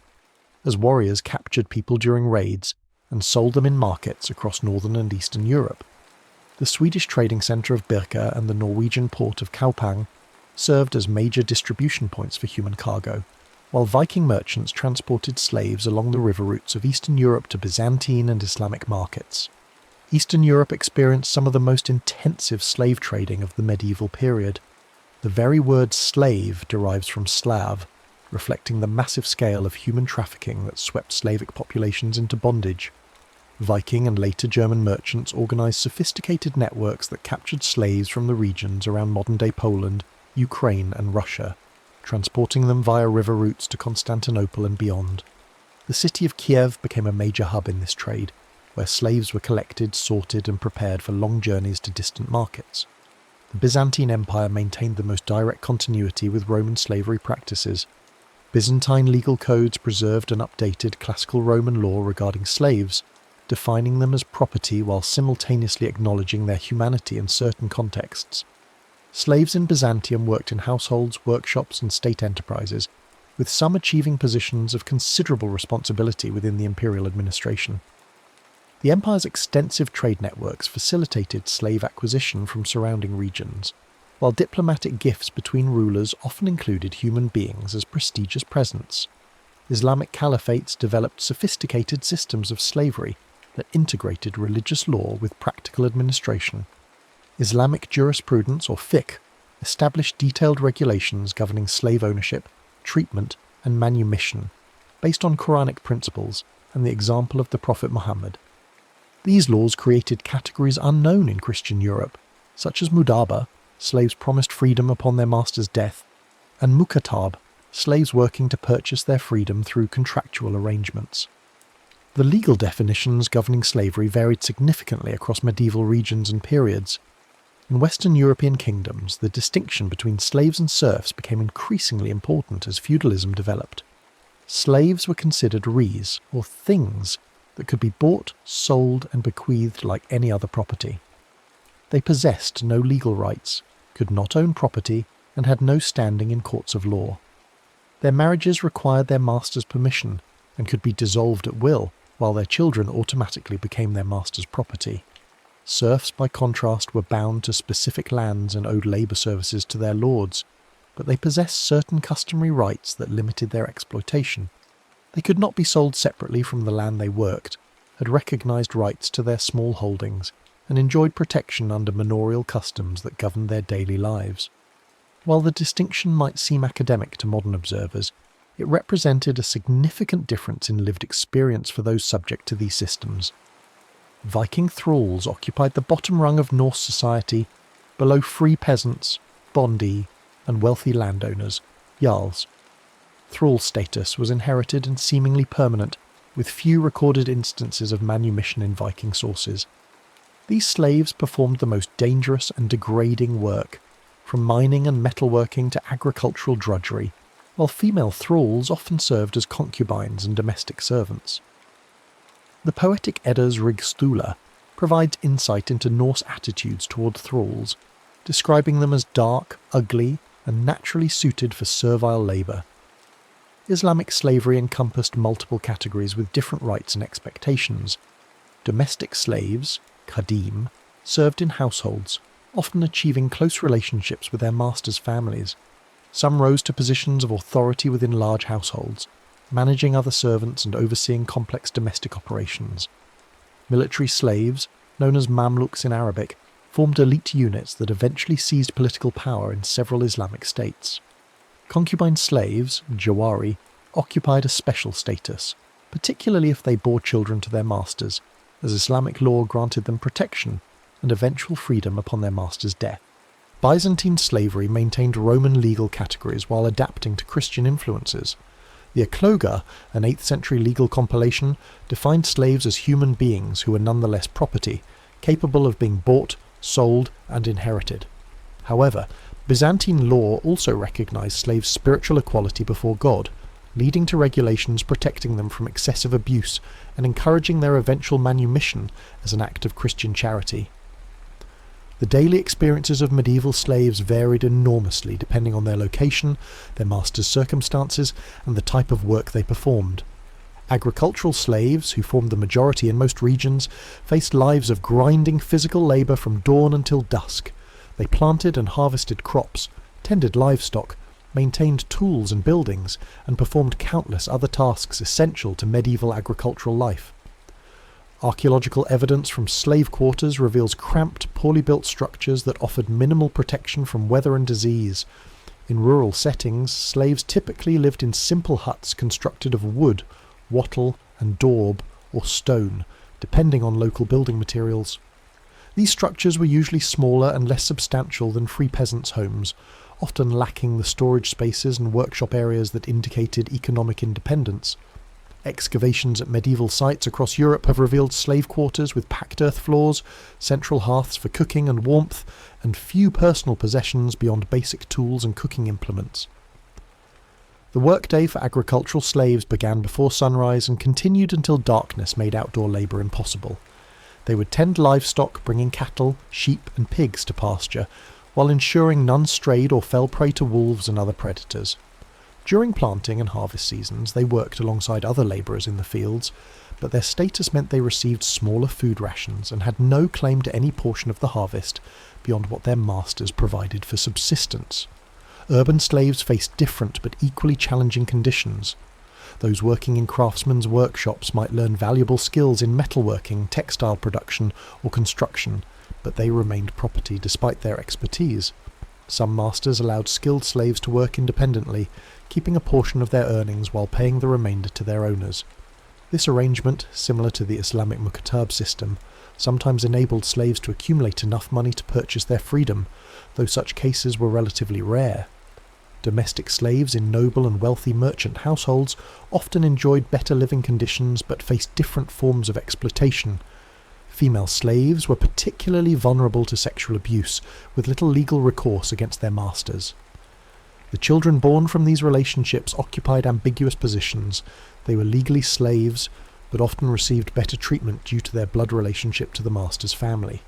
as warriors captured people during raids and sold them in markets across northern and eastern Europe. The Swedish trading centre of Birka and the Norwegian port of Kaupang served as major distribution points for human cargo, while Viking merchants transported slaves along the river routes of Eastern Europe to Byzantine and Islamic markets. Eastern Europe experienced some of the most intensive slave trading of the medieval period. The very word slave derives from Slav, reflecting the massive scale of human trafficking that swept Slavic populations into bondage. Viking and later German merchants organised sophisticated networks that captured slaves from the regions around modern-day Poland, Ukraine and Russia, transporting them via river routes to Constantinople and beyond. The city of Kiev became a major hub in this trade, where slaves were collected, sorted and prepared for long journeys to distant markets. The Byzantine Empire maintained the most direct continuity with Roman slavery practices. Byzantine legal codes preserved and updated classical Roman law regarding slaves, defining them as property while simultaneously acknowledging their humanity in certain contexts. Slaves in Byzantium worked in households, workshops and state enterprises, with some achieving positions of considerable responsibility within the imperial administration. The empire's extensive trade networks facilitated slave acquisition from surrounding regions, while diplomatic gifts between rulers often included human beings as prestigious presents. Islamic caliphates developed sophisticated systems of slavery that integrated religious law with practical administration. Islamic jurisprudence, or fiqh, established detailed regulations governing slave ownership, treatment and manumission, based on Quranic principles and the example of the Prophet Muhammad. These laws created categories unknown in Christian Europe, such as mudaba, slaves promised freedom upon their master's death, and mukatab, slaves working to purchase their freedom through contractual arrangements. The legal definitions governing slavery varied significantly across medieval regions and periods. In Western European kingdoms, the distinction between slaves and serfs became increasingly important as feudalism developed. Slaves were considered res, or things, that could be bought, sold and bequeathed like any other property. They possessed no legal rights, could not own property, and had no standing in courts of law. Their marriages required their master's permission and could be dissolved at will, while their children automatically became their master's property. Serfs, by contrast, were bound to specific lands and owed labour services to their lords, but they possessed certain customary rights that limited their exploitation. They could not be sold separately from the land they worked, had recognised rights to their small holdings, and enjoyed protection under manorial customs that governed their daily lives. While the distinction might seem academic to modern observers, it represented a significant difference in lived experience for those subject to these systems. Viking thralls occupied the bottom rung of Norse society, below free peasants, bondi, and wealthy landowners, jarls. Thrall status was inherited and seemingly permanent, with few recorded instances of manumission in Viking sources. These slaves performed the most dangerous and degrading work, from mining and metalworking to agricultural drudgery, while female thralls often served as concubines and domestic servants. The poetic Edda's Rígstula provides insight into Norse attitudes toward thralls, describing them as dark, ugly, and naturally suited for servile labour. Islamic slavery encompassed multiple categories with different rights and expectations. Domestic slaves, khadim, served in households, often achieving close relationships with their masters' families. Some rose to positions of authority within large households, managing other servants and overseeing complex domestic operations. Military slaves, known as mamluks in Arabic, formed elite units that eventually seized political power in several Islamic states. Concubine slaves, jawari, occupied a special status, particularly if they bore children to their masters, as Islamic law granted them protection and eventual freedom upon their master's death. Byzantine slavery maintained Roman legal categories while adapting to Christian influences. The Ekloga, an 8th century legal compilation, defined slaves as human beings who were nonetheless property, capable of being bought, sold, and inherited. However, Byzantine law also recognized slaves' spiritual equality before God, leading to regulations protecting them from excessive abuse and encouraging their eventual manumission as an act of Christian charity. The daily experiences of medieval slaves varied enormously depending on their location, their master's circumstances, and the type of work they performed. Agricultural slaves, who formed the majority in most regions, faced lives of grinding physical labour from dawn until dusk. They planted and harvested crops, tended livestock, maintained tools and buildings, and performed countless other tasks essential to medieval agricultural life. Archaeological evidence from slave quarters reveals cramped, poorly built structures that offered minimal protection from weather and disease. In rural settings, slaves typically lived in simple huts constructed of wood, wattle, and daub, or stone, depending on local building materials. These structures were usually smaller and less substantial than free peasants' homes, often lacking the storage spaces and workshop areas that indicated economic independence. Excavations at medieval sites across Europe have revealed slave quarters with packed earth floors, central hearths for cooking and warmth, and few personal possessions beyond basic tools and cooking implements. The workday for agricultural slaves began before sunrise and continued until darkness made outdoor labour impossible. They would tend livestock, bringing cattle, sheep and pigs to pasture, while ensuring none strayed or fell prey to wolves and other predators. During planting and harvest seasons, they worked alongside other labourers in the fields, but their status meant they received smaller food rations and had no claim to any portion of the harvest beyond what their masters provided for subsistence. Urban slaves faced different but equally challenging conditions. Those working in craftsmen's workshops might learn valuable skills in metalworking, textile production, or construction, but they remained property despite their expertise. Some masters allowed skilled slaves to work independently, keeping a portion of their earnings while paying the remainder to their owners. This arrangement, similar to the Islamic mukatab system, sometimes enabled slaves to accumulate enough money to purchase their freedom, though such cases were relatively rare. Domestic slaves in noble and wealthy merchant households often enjoyed better living conditions but faced different forms of exploitation. Female slaves were particularly vulnerable to sexual abuse, with little legal recourse against their masters. The children born from these relationships occupied ambiguous positions. They were legally slaves, but often received better treatment due to their blood relationship to the master's family.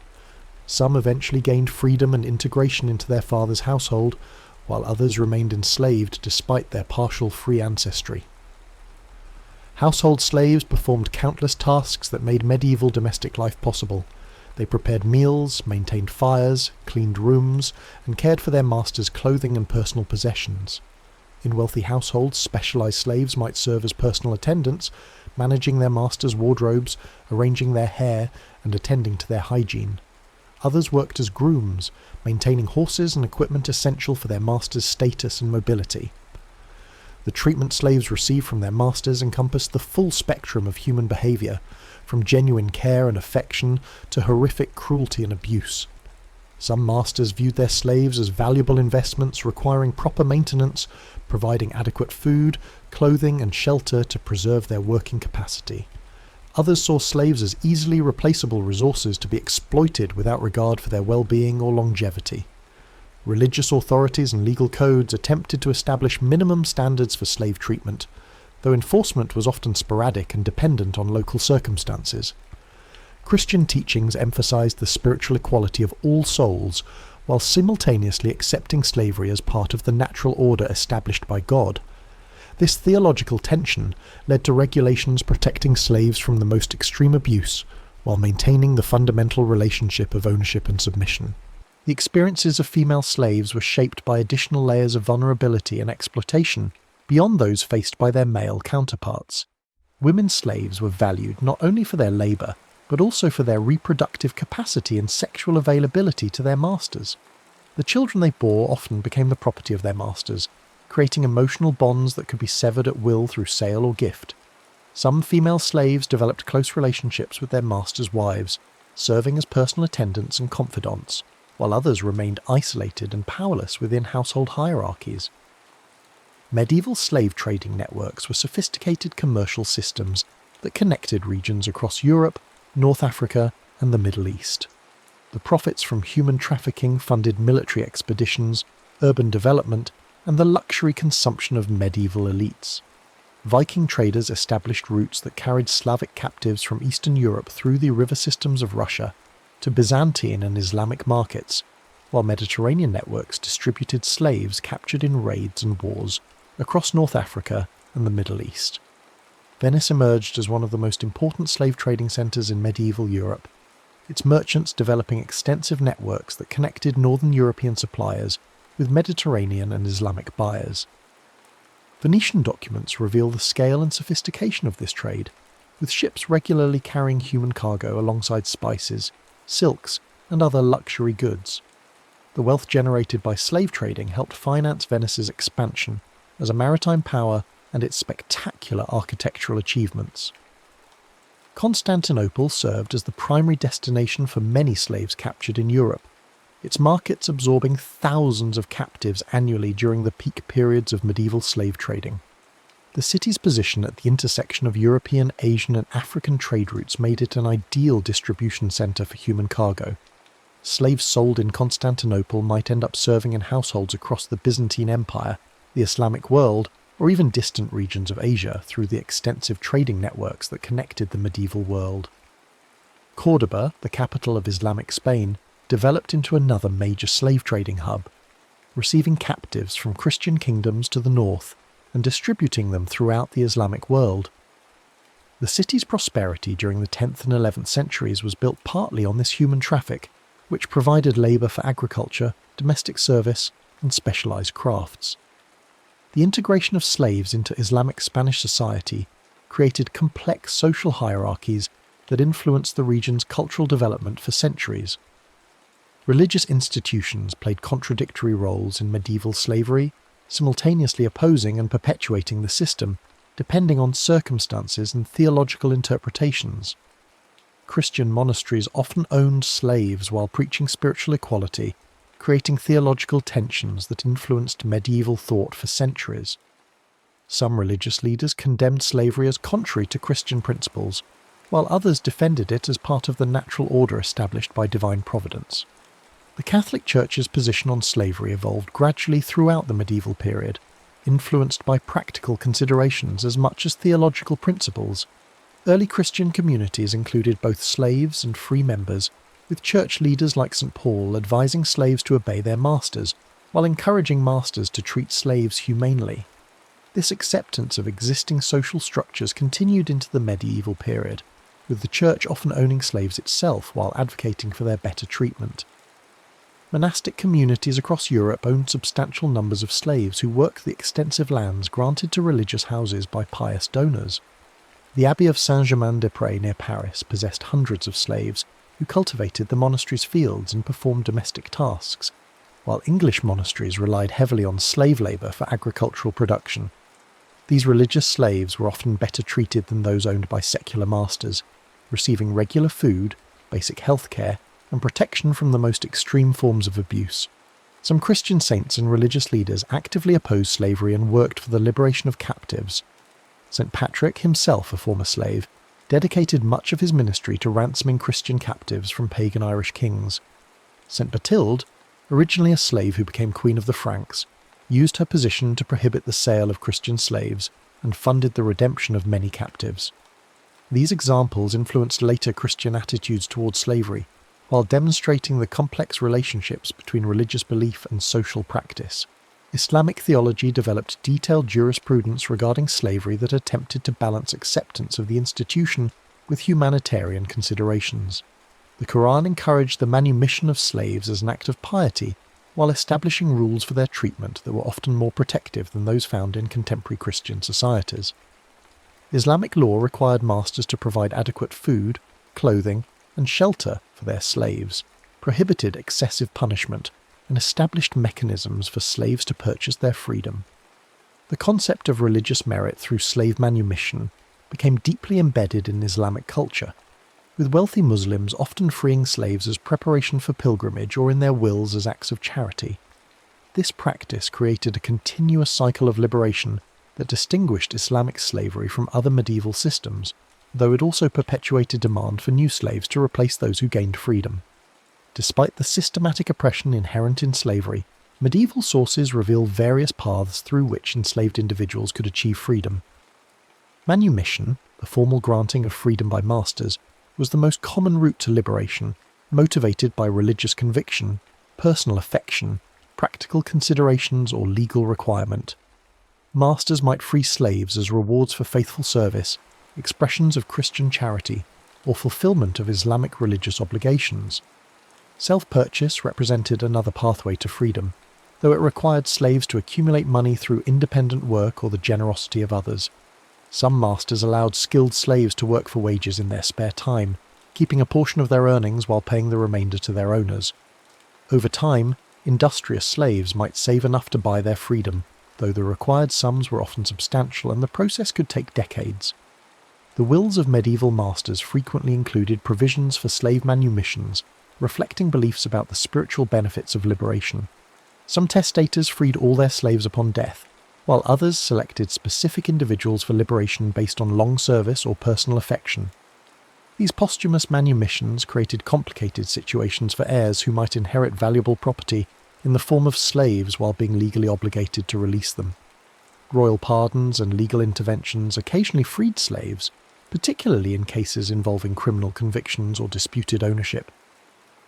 Some eventually gained freedom and integration into their father's household, while others remained enslaved despite their partial free ancestry. Household slaves performed countless tasks that made medieval domestic life possible. They prepared meals, maintained fires, cleaned rooms, and cared for their master's clothing and personal possessions. In wealthy households, specialized slaves might serve as personal attendants, managing their master's wardrobes, arranging their hair, and attending to their hygiene. Others worked as grooms, maintaining horses and equipment essential for their master's status and mobility. The treatment slaves received from their masters encompassed the full spectrum of human behaviour, from genuine care and affection to horrific cruelty and abuse. Some masters viewed their slaves as valuable investments requiring proper maintenance, providing adequate food, clothing and shelter to preserve their working capacity. Others saw slaves as easily replaceable resources to be exploited without regard for their well-being or longevity. Religious authorities and legal codes attempted to establish minimum standards for slave treatment, though enforcement was often sporadic and dependent on local circumstances. Christian teachings emphasized the spiritual equality of all souls, while simultaneously accepting slavery as part of the natural order established by God. This theological tension led to regulations protecting slaves from the most extreme abuse, while maintaining the fundamental relationship of ownership and submission. The experiences of female slaves were shaped by additional layers of vulnerability and exploitation beyond those faced by their male counterparts. Women slaves were valued not only for their labour, but also for their reproductive capacity and sexual availability to their masters. The children they bore often became the property of their masters, creating emotional bonds that could be severed at will through sale or gift. Some female slaves developed close relationships with their masters' wives, serving as personal attendants and confidants, while others remained isolated and powerless within household hierarchies. Medieval slave trading networks were sophisticated commercial systems that connected regions across Europe, North Africa, and the Middle East. The profits from human trafficking funded military expeditions, urban development, and the luxury consumption of medieval elites. Viking traders established routes that carried Slavic captives from Eastern Europe through the river systems of Russia to Byzantine and Islamic markets, while Mediterranean networks distributed slaves captured in raids and wars across North Africa and the Middle East. Venice emerged as one of the most important slave trading centres in medieval Europe, its merchants developing extensive networks that connected northern European suppliers with Mediterranean and Islamic buyers. Venetian documents reveal the scale and sophistication of this trade, with ships regularly carrying human cargo alongside spices, silks, and other luxury goods. The wealth generated by slave trading helped finance Venice's expansion as a maritime power and its spectacular architectural achievements. Constantinople served as the primary destination for many slaves captured in Europe, its markets absorbing thousands of captives annually during the peak periods of medieval slave trading. The city's position at the intersection of European, Asian and African trade routes made it an ideal distribution centre for human cargo. Slaves sold in Constantinople might end up serving in households across the Byzantine Empire, the Islamic world, or even distant regions of Asia through the extensive trading networks that connected the medieval world. Córdoba, the capital of Islamic Spain, developed into another major slave trading hub, receiving captives from Christian kingdoms to the north and distributing them throughout the Islamic world. The city's prosperity during the 10th and 11th centuries was built partly on this human traffic, which provided labour for agriculture, domestic service, and specialised crafts. The integration of slaves into Islamic Spanish society created complex social hierarchies that influenced the region's cultural development for centuries. Religious institutions played contradictory roles in medieval slavery, simultaneously opposing and perpetuating the system, depending on circumstances and theological interpretations. Christian monasteries often owned slaves while preaching spiritual equality, creating theological tensions that influenced medieval thought for centuries. Some religious leaders condemned slavery as contrary to Christian principles, while others defended it as part of the natural order established by divine providence. The Catholic Church's position on slavery evolved gradually throughout the medieval period, influenced by practical considerations as much as theological principles. Early Christian communities included both slaves and free members, with church leaders like St. Paul advising slaves to obey their masters, while encouraging masters to treat slaves humanely. This acceptance of existing social structures continued into the medieval period, with the church often owning slaves itself while advocating for their better treatment. Monastic communities across Europe owned substantial numbers of slaves who worked the extensive lands granted to religious houses by pious donors. The Abbey of Saint-Germain-des-Prés near Paris possessed hundreds of slaves who cultivated the monastery's fields and performed domestic tasks, while English monasteries relied heavily on slave labour for agricultural production. These religious slaves were often better treated than those owned by secular masters, receiving regular food, basic health care, and protection from the most extreme forms of abuse. Some Christian saints and religious leaders actively opposed slavery and worked for the liberation of captives. St. Patrick, himself a former slave, dedicated much of his ministry to ransoming Christian captives from pagan Irish kings. St. Bathilde, originally a slave who became Queen of the Franks, used her position to prohibit the sale of Christian slaves and funded the redemption of many captives. These examples influenced later Christian attitudes towards slavery, while demonstrating the complex relationships between religious belief and social practice. Islamic theology developed detailed jurisprudence regarding slavery that attempted to balance acceptance of the institution with humanitarian considerations. The Quran encouraged the manumission of slaves as an act of piety, while establishing rules for their treatment that were often more protective than those found in contemporary Christian societies. Islamic law required masters to provide adequate food, clothing, and shelter for their slaves, prohibited excessive punishment, and established mechanisms for slaves to purchase their freedom. The concept of religious merit through slave manumission became deeply embedded in Islamic culture, with wealthy Muslims often freeing slaves as preparation for pilgrimage or in their wills as acts of charity. This practice created a continuous cycle of liberation that distinguished Islamic slavery from other medieval systems, though it also perpetuated demand for new slaves to replace those who gained freedom. Despite the systematic oppression inherent in slavery, medieval sources reveal various paths through which enslaved individuals could achieve freedom. Manumission, the formal granting of freedom by masters, was the most common route to liberation, motivated by religious conviction, personal affection, practical considerations, or legal requirement. Masters might free slaves as rewards for faithful service, expressions of Christian charity, or fulfillment of Islamic religious obligations. Self-purchase represented another pathway to freedom, though it required slaves to accumulate money through independent work or the generosity of others. Some masters allowed skilled slaves to work for wages in their spare time, keeping a portion of their earnings while paying the remainder to their owners. Over time, industrious slaves might save enough to buy their freedom, though the required sums were often substantial and the process could take decades. The wills of medieval masters frequently included provisions for slave manumissions, reflecting beliefs about the spiritual benefits of liberation. Some testators freed all their slaves upon death, while others selected specific individuals for liberation based on long service or personal affection. These posthumous manumissions created complicated situations for heirs who might inherit valuable property in the form of slaves while being legally obligated to release them. Royal pardons and legal interventions occasionally freed slaves, particularly in cases involving criminal convictions or disputed ownership.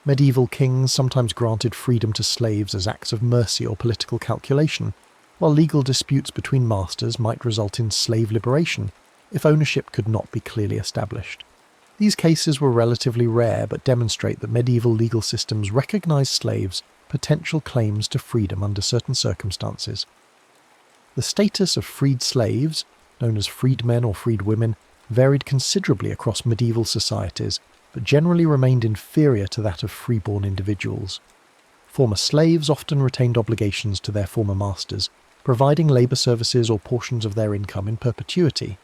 Medieval kings sometimes granted freedom to slaves as acts of mercy or political calculation, while legal disputes between masters might result in slave liberation if ownership could not be clearly established. These cases were relatively rare but demonstrate that medieval legal systems recognized slaves' potential claims to freedom under certain circumstances. The status of freed slaves, known as freedmen or freedwomen, varied considerably across medieval societies, but generally remained inferior to that of freeborn individuals. Former slaves often retained obligations to their former masters, providing labour services or portions of their income in perpetuity.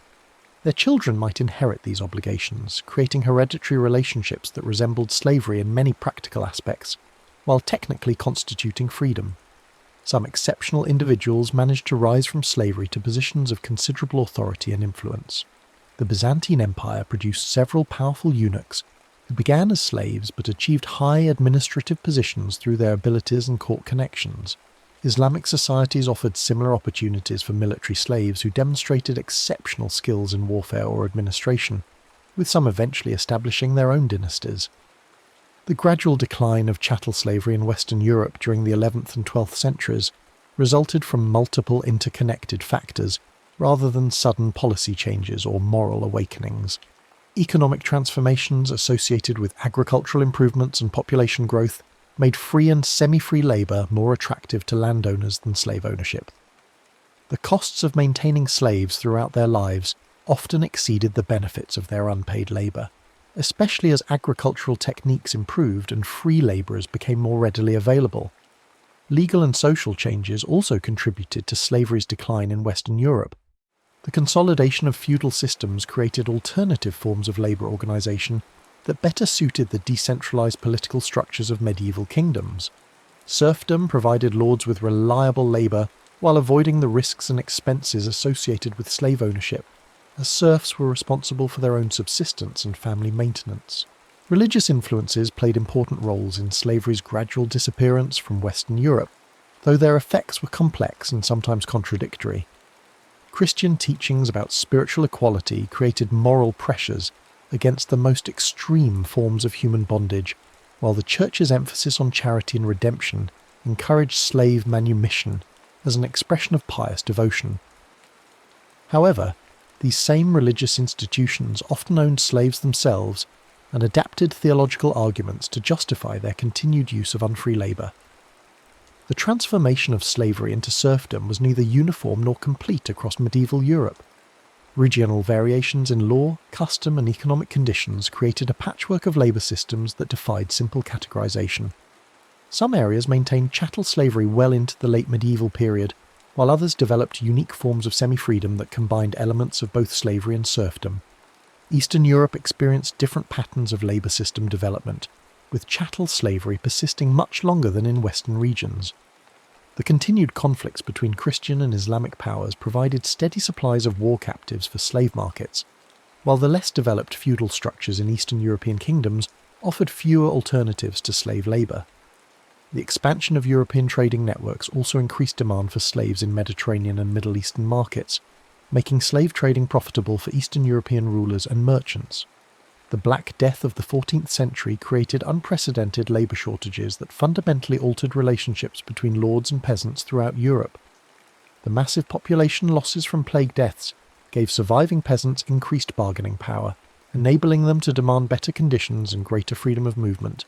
Their children might inherit these obligations, creating hereditary relationships that resembled slavery in many practical aspects, while technically constituting freedom. Some exceptional individuals managed to rise from slavery to positions of considerable authority and influence. The Byzantine Empire produced several powerful eunuchs who began as slaves but achieved high administrative positions through their abilities and court connections. Islamic societies offered similar opportunities for military slaves who demonstrated exceptional skills in warfare or administration, with some eventually establishing their own dynasties. The gradual decline of chattel slavery in Western Europe during the 11th and 12th centuries resulted from multiple interconnected factors rather than sudden policy changes or moral awakenings. Economic transformations associated with agricultural improvements and population growth made free and semi-free labour more attractive to landowners than slave ownership. The costs of maintaining slaves throughout their lives often exceeded the benefits of their unpaid labour, especially as agricultural techniques improved and free labourers became more readily available. Legal and social changes also contributed to slavery's decline in Western Europe. The consolidation of feudal systems created alternative forms of labour organisation that better suited the decentralised political structures of medieval kingdoms. Serfdom provided lords with reliable labour while avoiding the risks and expenses associated with slave ownership, as serfs were responsible for their own subsistence and family maintenance. Religious influences played important roles in slavery's gradual disappearance from Western Europe, though their effects were complex and sometimes contradictory. Christian teachings about spiritual equality created moral pressures against the most extreme forms of human bondage, while the Church's emphasis on charity and redemption encouraged slave manumission as an expression of pious devotion. However, these same religious institutions often owned slaves themselves and adapted theological arguments to justify their continued use of unfree labour. The transformation of slavery into serfdom was neither uniform nor complete across medieval Europe. Regional variations in law, custom and economic conditions created a patchwork of labour systems that defied simple categorisation. Some areas maintained chattel slavery well into the late medieval period, while others developed unique forms of semi-freedom that combined elements of both slavery and serfdom. Eastern Europe experienced different patterns of labour system development, with chattel slavery persisting much longer than in Western regions. The continued conflicts between Christian and Islamic powers provided steady supplies of war captives for slave markets, while the less developed feudal structures in Eastern European kingdoms offered fewer alternatives to slave labour. The expansion of European trading networks also increased demand for slaves in Mediterranean and Middle Eastern markets, making slave trading profitable for Eastern European rulers and merchants. The Black Death of the 14th century created unprecedented labour shortages that fundamentally altered relationships between lords and peasants throughout Europe. The massive population losses from plague deaths gave surviving peasants increased bargaining power, enabling them to demand better conditions and greater freedom of movement.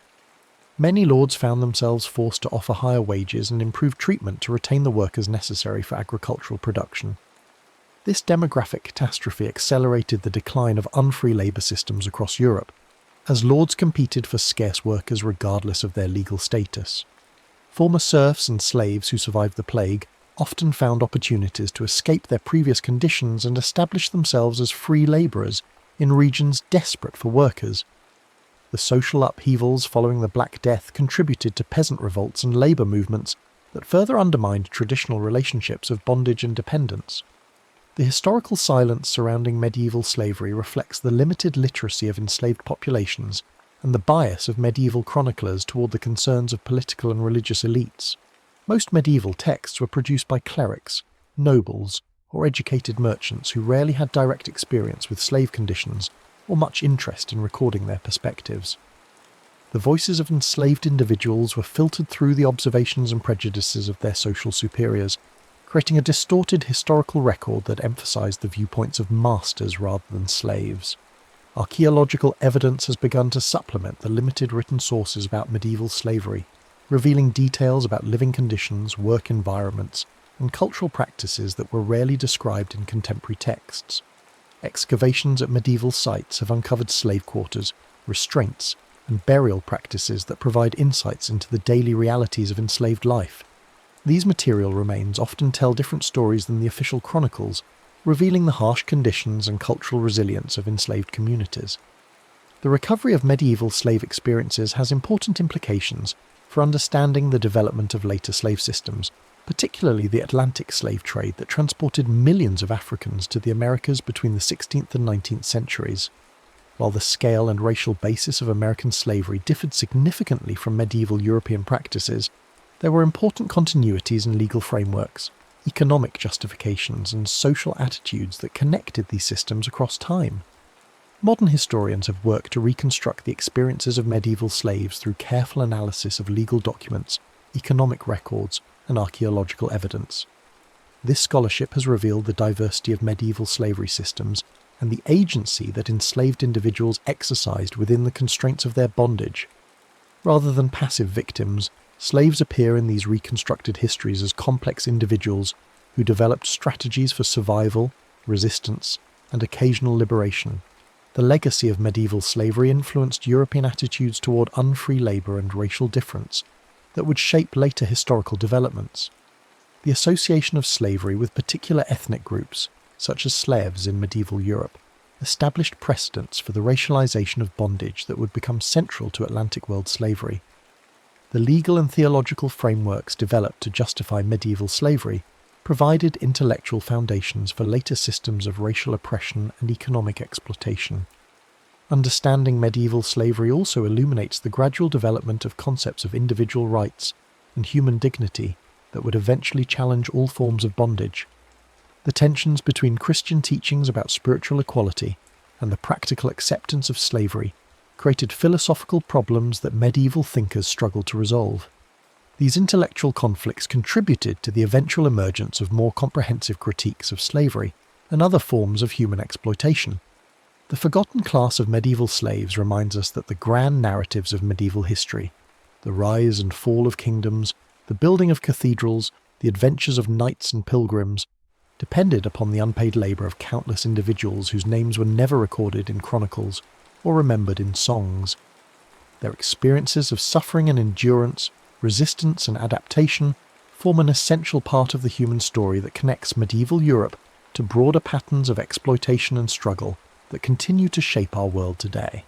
Many lords found themselves forced to offer higher wages and improved treatment to retain the workers necessary for agricultural production. This demographic catastrophe accelerated the decline of unfree labour systems across Europe, as lords competed for scarce workers regardless of their legal status. Former serfs and slaves who survived the plague often found opportunities to escape their previous conditions and establish themselves as free labourers in regions desperate for workers. The social upheavals following the Black Death contributed to peasant revolts and labour movements that further undermined traditional relationships of bondage and dependence. The historical silence surrounding medieval slavery reflects the limited literacy of enslaved populations and the bias of medieval chroniclers toward the concerns of political and religious elites. Most medieval texts were produced by clerics, nobles, or educated merchants who rarely had direct experience with slave conditions or much interest in recording their perspectives. The voices of enslaved individuals were filtered through the observations and prejudices of their social superiors, creating a distorted historical record that emphasised the viewpoints of masters rather than slaves. Archaeological evidence has begun to supplement the limited written sources about medieval slavery, revealing details about living conditions, work environments, and cultural practices that were rarely described in contemporary texts. Excavations at medieval sites have uncovered slave quarters, restraints, and burial practices that provide insights into the daily realities of enslaved life. These material remains often tell different stories than the official chronicles, revealing the harsh conditions and cultural resilience of enslaved communities. The recovery of medieval slave experiences has important implications for understanding the development of later slave systems, particularly the Atlantic slave trade that transported millions of Africans to the Americas between the 16th and 19th centuries. While the scale and racial basis of American slavery differed significantly from medieval European practices, there were important continuities in legal frameworks, economic justifications, and social attitudes that connected these systems across time. Modern historians have worked to reconstruct the experiences of medieval slaves through careful analysis of legal documents, economic records, and archaeological evidence. This scholarship has revealed the diversity of medieval slavery systems and the agency that enslaved individuals exercised within the constraints of their bondage. Rather than passive victims, slaves appear in these reconstructed histories as complex individuals who developed strategies for survival, resistance, and occasional liberation. The legacy of medieval slavery influenced European attitudes toward unfree labour and racial difference that would shape later historical developments. The association of slavery with particular ethnic groups, such as slaves in medieval Europe, established precedents for the racialization of bondage that would become central to Atlantic world slavery. The legal and theological frameworks developed to justify medieval slavery provided intellectual foundations for later systems of racial oppression and economic exploitation. Understanding medieval slavery also illuminates the gradual development of concepts of individual rights and human dignity that would eventually challenge all forms of bondage. The tensions between Christian teachings about spiritual equality and the practical acceptance of slavery created philosophical problems that medieval thinkers struggled to resolve. These intellectual conflicts contributed to the eventual emergence of more comprehensive critiques of slavery and other forms of human exploitation. The forgotten class of medieval slaves reminds us that the grand narratives of medieval history, the rise and fall of kingdoms, the building of cathedrals, the adventures of knights and pilgrims, depended upon the unpaid labour of countless individuals whose names were never recorded in chronicles or remembered in songs. Their experiences of suffering and endurance, resistance and adaptation form an essential part of the human story that connects medieval Europe to broader patterns of exploitation and struggle that continue to shape our world today.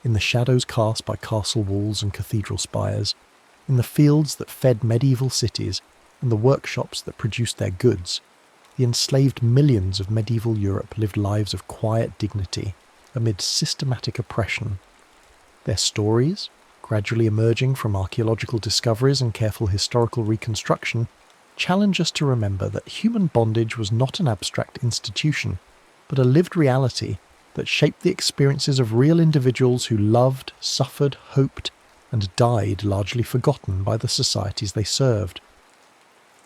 In the shadows cast by castle walls and cathedral spires, in the fields that fed medieval cities and the workshops that produced their goods, the enslaved millions of medieval Europe lived lives of quiet dignity amid systematic oppression. Their stories, gradually emerging from archaeological discoveries and careful historical reconstruction, challenge us to remember that human bondage was not an abstract institution, but a lived reality that shaped the experiences of real individuals who loved, suffered, hoped, and died largely forgotten by the societies they served.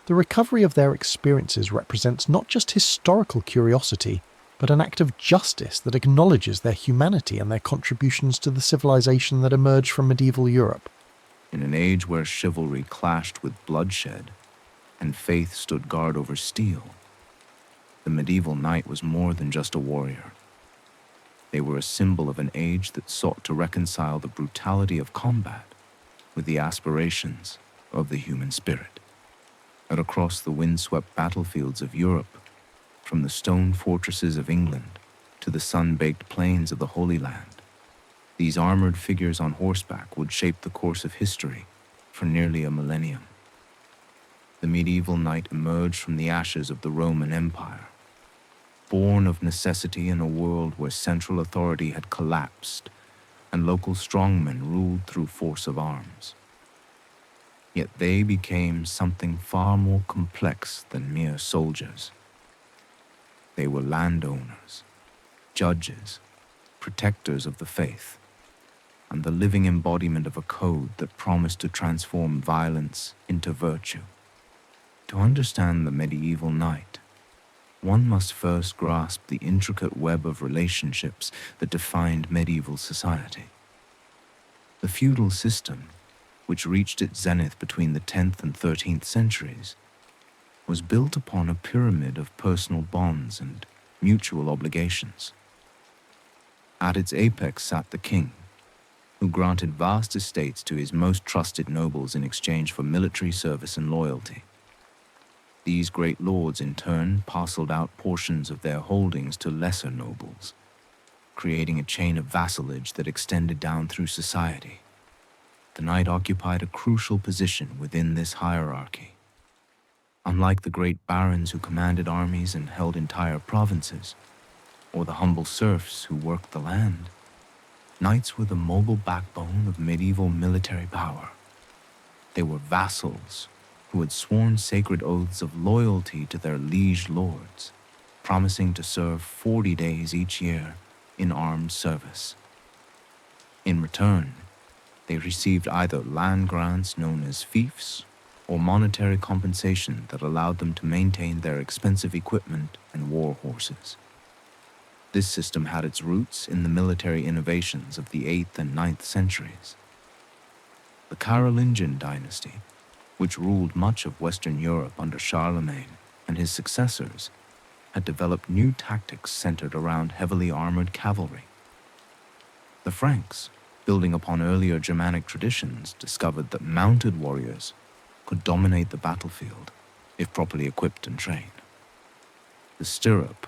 The recovery of their experiences represents not just historical curiosity, but an act of justice that acknowledges their humanity and their contributions to the civilization that emerged from medieval Europe. In an age where chivalry clashed with bloodshed and faith stood guard over steel, the medieval knight was more than just a warrior. They were a symbol of an age that sought to reconcile the brutality of combat with the aspirations of the human spirit. And across the windswept battlefields of Europe, from the stone fortresses of England to the sun-baked plains of the Holy Land, these armored figures on horseback would shape the course of history for nearly a millennium. The medieval knight emerged from the ashes of the Roman Empire, born of necessity in a world where central authority had collapsed and local strongmen ruled through force of arms. Yet they became something far more complex than mere soldiers. They were landowners, judges, protectors of the faith, and the living embodiment of a code that promised to transform violence into virtue. To understand the medieval knight, one must first grasp the intricate web of relationships that defined medieval society. The feudal system, which reached its zenith between the 10th and 13th centuries, was built upon a pyramid of personal bonds and mutual obligations. At its apex sat the king, who granted vast estates to his most trusted nobles in exchange for military service and loyalty. These great lords in turn parceled out portions of their holdings to lesser nobles, creating a chain of vassalage that extended down through society. The knight occupied a crucial position within this hierarchy. Unlike the great barons who commanded armies and held entire provinces, or the humble serfs who worked the land, knights were the mobile backbone of medieval military power. They were vassals who had sworn sacred oaths of loyalty to their liege lords, promising to serve 40 days each year in armed service. In return, they received either land grants known as fiefs or monetary compensation that allowed them to maintain their expensive equipment and war horses. This system had its roots in the military innovations of the 8th and 9th centuries. The Carolingian dynasty, which ruled much of Western Europe under Charlemagne and his successors, had developed new tactics centered around heavily armored cavalry. The Franks, building upon earlier Germanic traditions, discovered that mounted warriors could dominate the battlefield if properly equipped and trained. The The stirrup,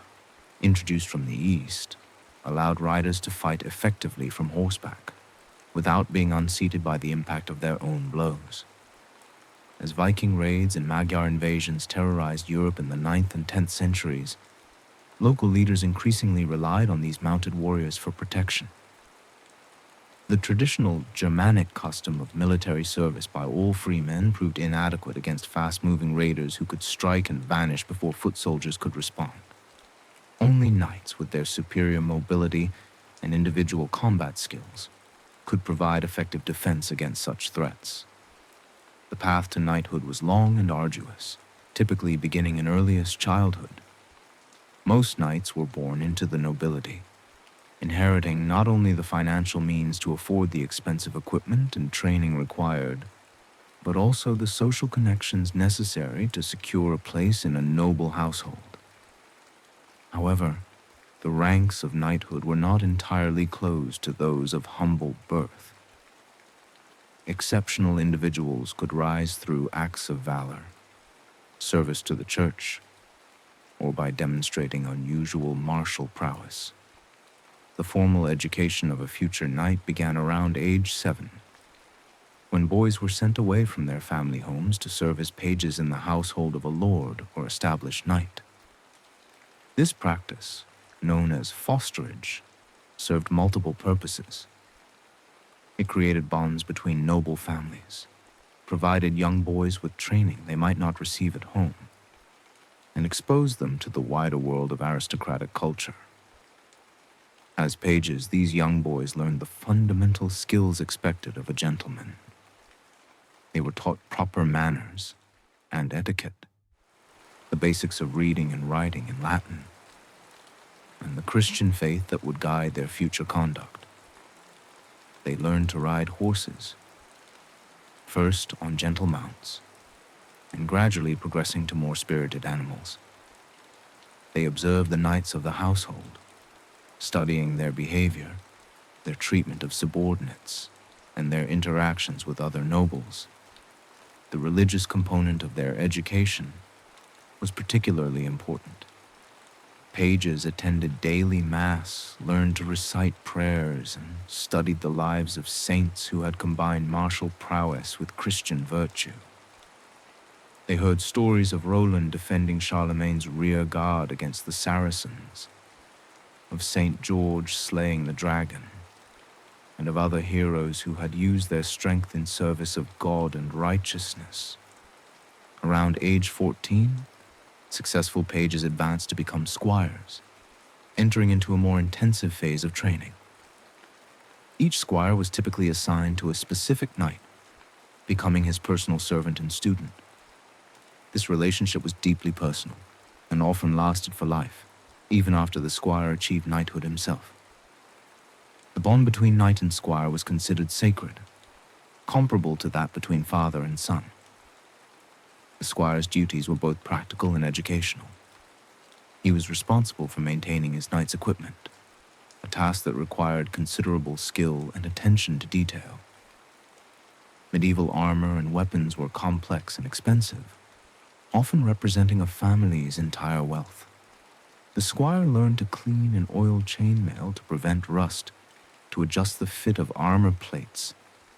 introduced from the East, allowed riders to fight effectively from horseback, without being unseated by the impact of their own blows. As Viking raids and Magyar invasions terrorized Europe in the 9th and 10th centuries, local leaders increasingly relied on these mounted warriors for protection. The traditional Germanic custom of military service by all free men proved inadequate against fast-moving raiders who could strike and vanish before foot soldiers could respond. Only knights with their superior mobility and individual combat skills could provide effective defense against such threats. The path to knighthood was long and arduous, typically beginning in earliest childhood. Most knights were born into the nobility, inheriting not only the financial means to afford the expensive equipment and training required, but also the social connections necessary to secure a place in a noble household. However, the ranks of knighthood were not entirely closed to those of humble birth. Exceptional individuals could rise through acts of valor, service to the church, or by demonstrating unusual martial prowess. The formal education of a future knight began around age 7, when boys were sent away from their family homes to serve as pages in the household of a lord or established knight. This practice, known as fosterage, served multiple purposes. It created bonds between noble families, provided young boys with training they might not receive at home, and exposed them to the wider world of aristocratic culture. As pages, these young boys learned the fundamental skills expected of a gentleman. They were taught proper manners and etiquette, the basics of reading and writing in Latin, and the Christian faith that would guide their future conduct. They learned to ride horses, first on gentle mounts, and gradually progressing to more spirited animals. They observed the knights of the household, studying their behavior, their treatment of subordinates, and their interactions with other nobles. The religious component of their education was particularly important. Pages attended daily mass, learned to recite prayers, and studied the lives of saints who had combined martial prowess with Christian virtue. They heard stories of Roland defending Charlemagne's rear guard against the Saracens, of Saint George slaying the dragon, and of other heroes who had used their strength in service of God and righteousness. Around age 14, successful pages advanced to become squires, entering into a more intensive phase of training. Each squire was typically assigned to a specific knight, becoming his personal servant and student. This relationship was deeply personal and often lasted for life, even after the squire achieved knighthood himself. The bond between knight and squire was considered sacred, comparable to that between father and son. The squire's duties were both practical and educational. He was responsible for maintaining his knight's equipment, a task that required considerable skill and attention to detail. Medieval armor and weapons were complex and expensive, often representing a family's entire wealth. The squire learned to clean and oil chainmail to prevent rust, to adjust the fit of armor plates,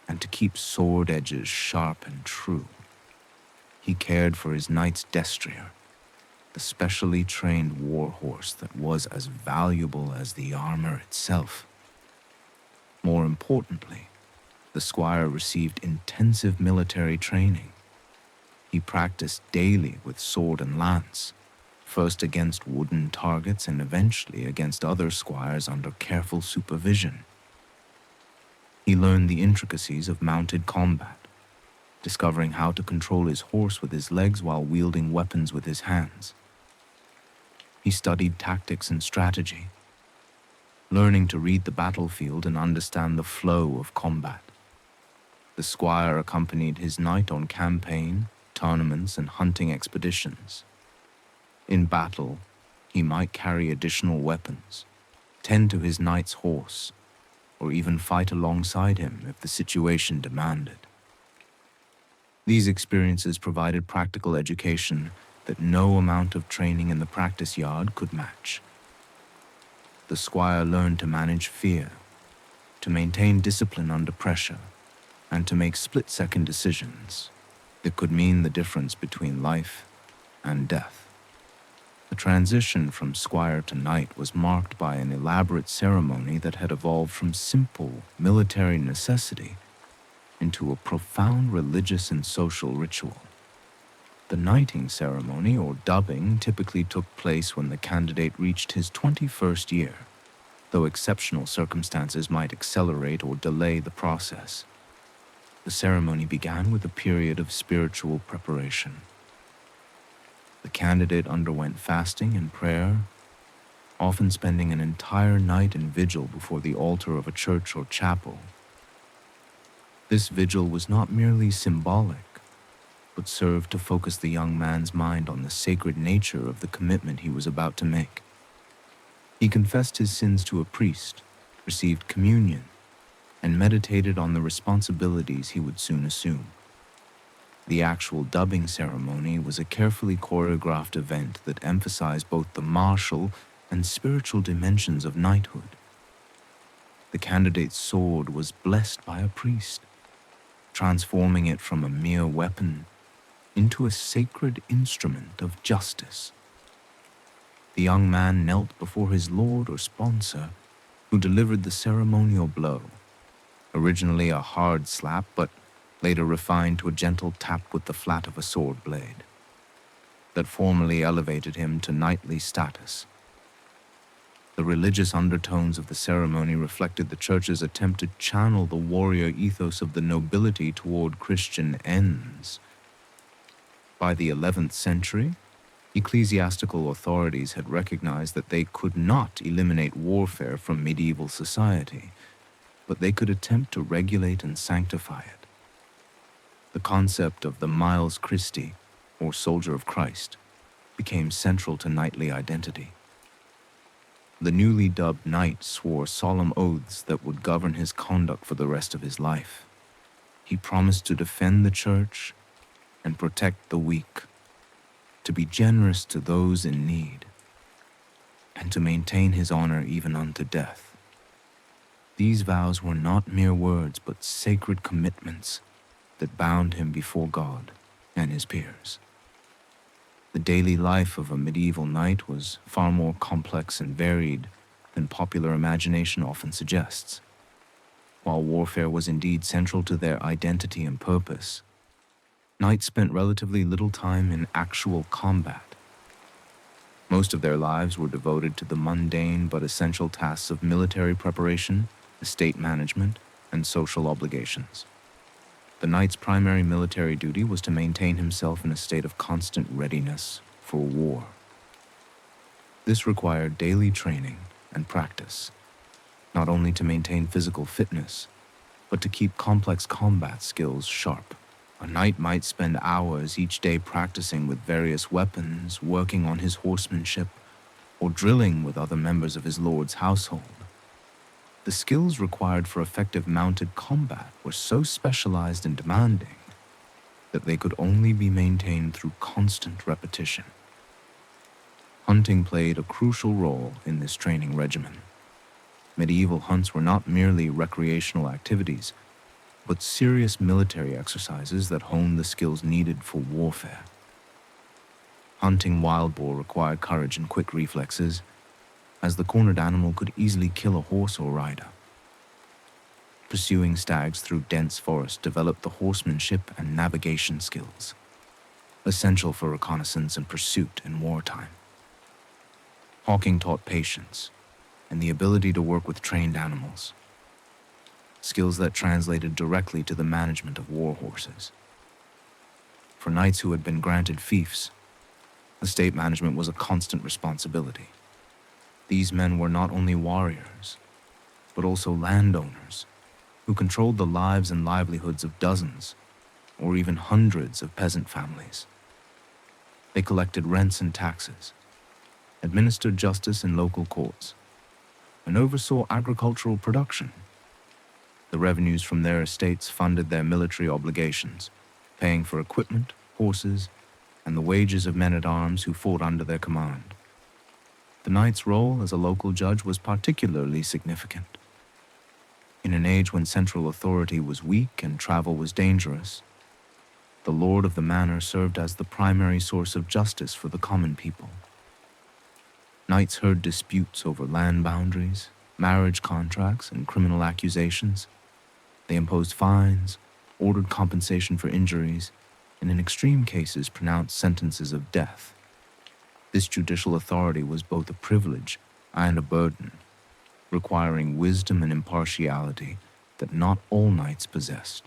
and to keep sword edges sharp and true. He cared for his knight's destrier, the specially trained war horse that was as valuable as the armor itself. More importantly, the squire received intensive military training. He practiced daily with sword and lance, first against wooden targets and eventually against other squires under careful supervision. He learned the intricacies of mounted combat, discovering how to control his horse with his legs while wielding weapons with his hands. He studied tactics and strategy, learning to read the battlefield and understand the flow of combat. The squire accompanied his knight on campaign, tournaments, and hunting expeditions. In battle, he might carry additional weapons, tend to his knight's horse, or even fight alongside him if the situation demanded. These experiences provided practical education that no amount of training in the practice yard could match. The squire learned to manage fear, to maintain discipline under pressure, and to make split-second decisions that could mean the difference between life and death. The transition from squire to knight was marked by an elaborate ceremony that had evolved from simple military necessity into a profound religious and social ritual. The knighting ceremony, or dubbing, typically took place when the candidate reached his 21st year, though exceptional circumstances might accelerate or delay the process. The ceremony began with a period of spiritual preparation. The candidate underwent fasting and prayer, often spending an entire night in vigil before the altar of a church or chapel. This vigil was not merely symbolic, but served to focus the young man's mind on the sacred nature of the commitment he was about to make. He confessed his sins to a priest, received communion, and meditated on the responsibilities he would soon assume. The actual dubbing ceremony was a carefully choreographed event that emphasized both the martial and spiritual dimensions of knighthood. The candidate's sword was blessed by a priest, transforming it from a mere weapon into a sacred instrument of justice. The young man knelt before his lord or sponsor, who delivered the ceremonial blow, originally a hard slap, but later refined to a gentle tap with the flat of a sword blade, that formally elevated him to knightly status. The religious undertones of the ceremony reflected the church's attempt to channel the warrior ethos of the nobility toward Christian ends. By the 11th century, ecclesiastical authorities had recognized that they could not eliminate warfare from medieval society, but they could attempt to regulate and sanctify it. The concept of the Miles Christi, or Soldier of Christ, became central to knightly identity. The newly dubbed knight swore solemn oaths that would govern his conduct for the rest of his life. He promised to defend the church and protect the weak, to be generous to those in need, and to maintain his honor even unto death. These vows were not mere words, but sacred commitments that bound him before God and his peers. The daily life of a medieval knight was far more complex and varied than popular imagination often suggests. While warfare was indeed central to their identity and purpose, knights spent relatively little time in actual combat. Most of their lives were devoted to the mundane but essential tasks of military preparation, estate management, and social obligations. The knight's primary military duty was to maintain himself in a state of constant readiness for war. This required daily training and practice, not only to maintain physical fitness, but to keep complex combat skills sharp. A knight might spend hours each day practicing with various weapons, working on his horsemanship, or drilling with other members of his lord's household. The skills required for effective mounted combat were so specialized and demanding that they could only be maintained through constant repetition. Hunting played a crucial role in this training regimen. Medieval hunts were not merely recreational activities, but serious military exercises that honed the skills needed for warfare. Hunting wild boar required courage and quick reflexes, as the cornered animal could easily kill a horse or rider. Pursuing stags through dense forest developed the horsemanship and navigation skills, essential for reconnaissance and pursuit in wartime. Hawking taught patience and the ability to work with trained animals, skills that translated directly to the management of war horses. For knights who had been granted fiefs, estate management was a constant responsibility. These men were not only warriors, but also landowners who controlled the lives and livelihoods of dozens or even hundreds of peasant families. They collected rents and taxes, administered justice in local courts, and oversaw agricultural production. The revenues from their estates funded their military obligations, paying for equipment, horses, and the wages of men-at-arms who fought under their command. The knight's role as a local judge was particularly significant. In an age when central authority was weak and travel was dangerous, the lord of the manor served as the primary source of justice for the common people. Knights heard disputes over land boundaries, marriage contracts, and criminal accusations. They imposed fines, ordered compensation for injuries, and in extreme cases pronounced sentences of death. This judicial authority was both a privilege and a burden, requiring wisdom and impartiality that not all knights possessed.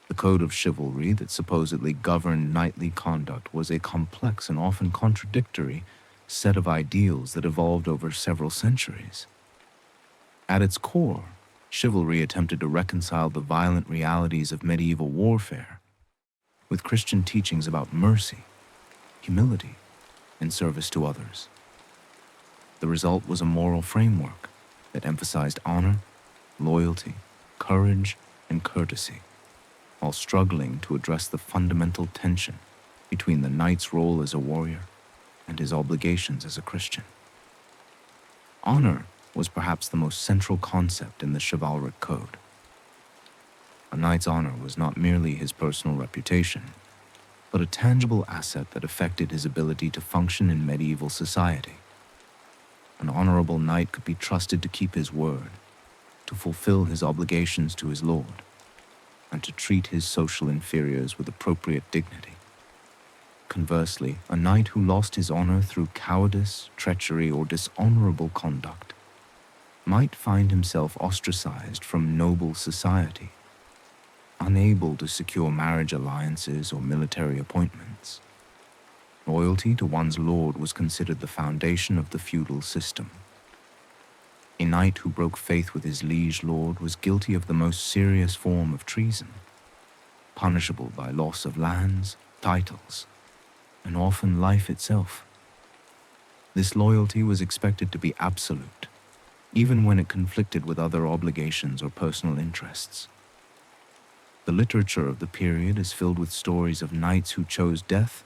The code of chivalry that supposedly governed knightly conduct was a complex and often contradictory set of ideals that evolved over several centuries. At its core, chivalry attempted to reconcile the violent realities of medieval warfare with Christian teachings about mercy, humility, and service to others. The result was a moral framework that emphasized honor, loyalty, courage, and courtesy, while struggling to address the fundamental tension between the knight's role as a warrior and his obligations as a Christian. Honor was perhaps the most central concept in the chivalric code. A knight's honor was not merely his personal reputation, but a tangible asset that affected his ability to function in medieval society. An honorable knight could be trusted to keep his word, to fulfill his obligations to his lord, and to treat his social inferiors with appropriate dignity. Conversely, a knight who lost his honor through cowardice, treachery, or dishonorable conduct might find himself ostracized from noble society, unable to secure marriage alliances or military appointments. Loyalty to one's lord was considered the foundation of the feudal system. A knight who broke faith with his liege lord was guilty of the most serious form of treason, punishable by loss of lands, titles, and often life itself. This loyalty was expected to be absolute, even when it conflicted with other obligations or personal interests. The literature of the period is filled with stories of knights who chose death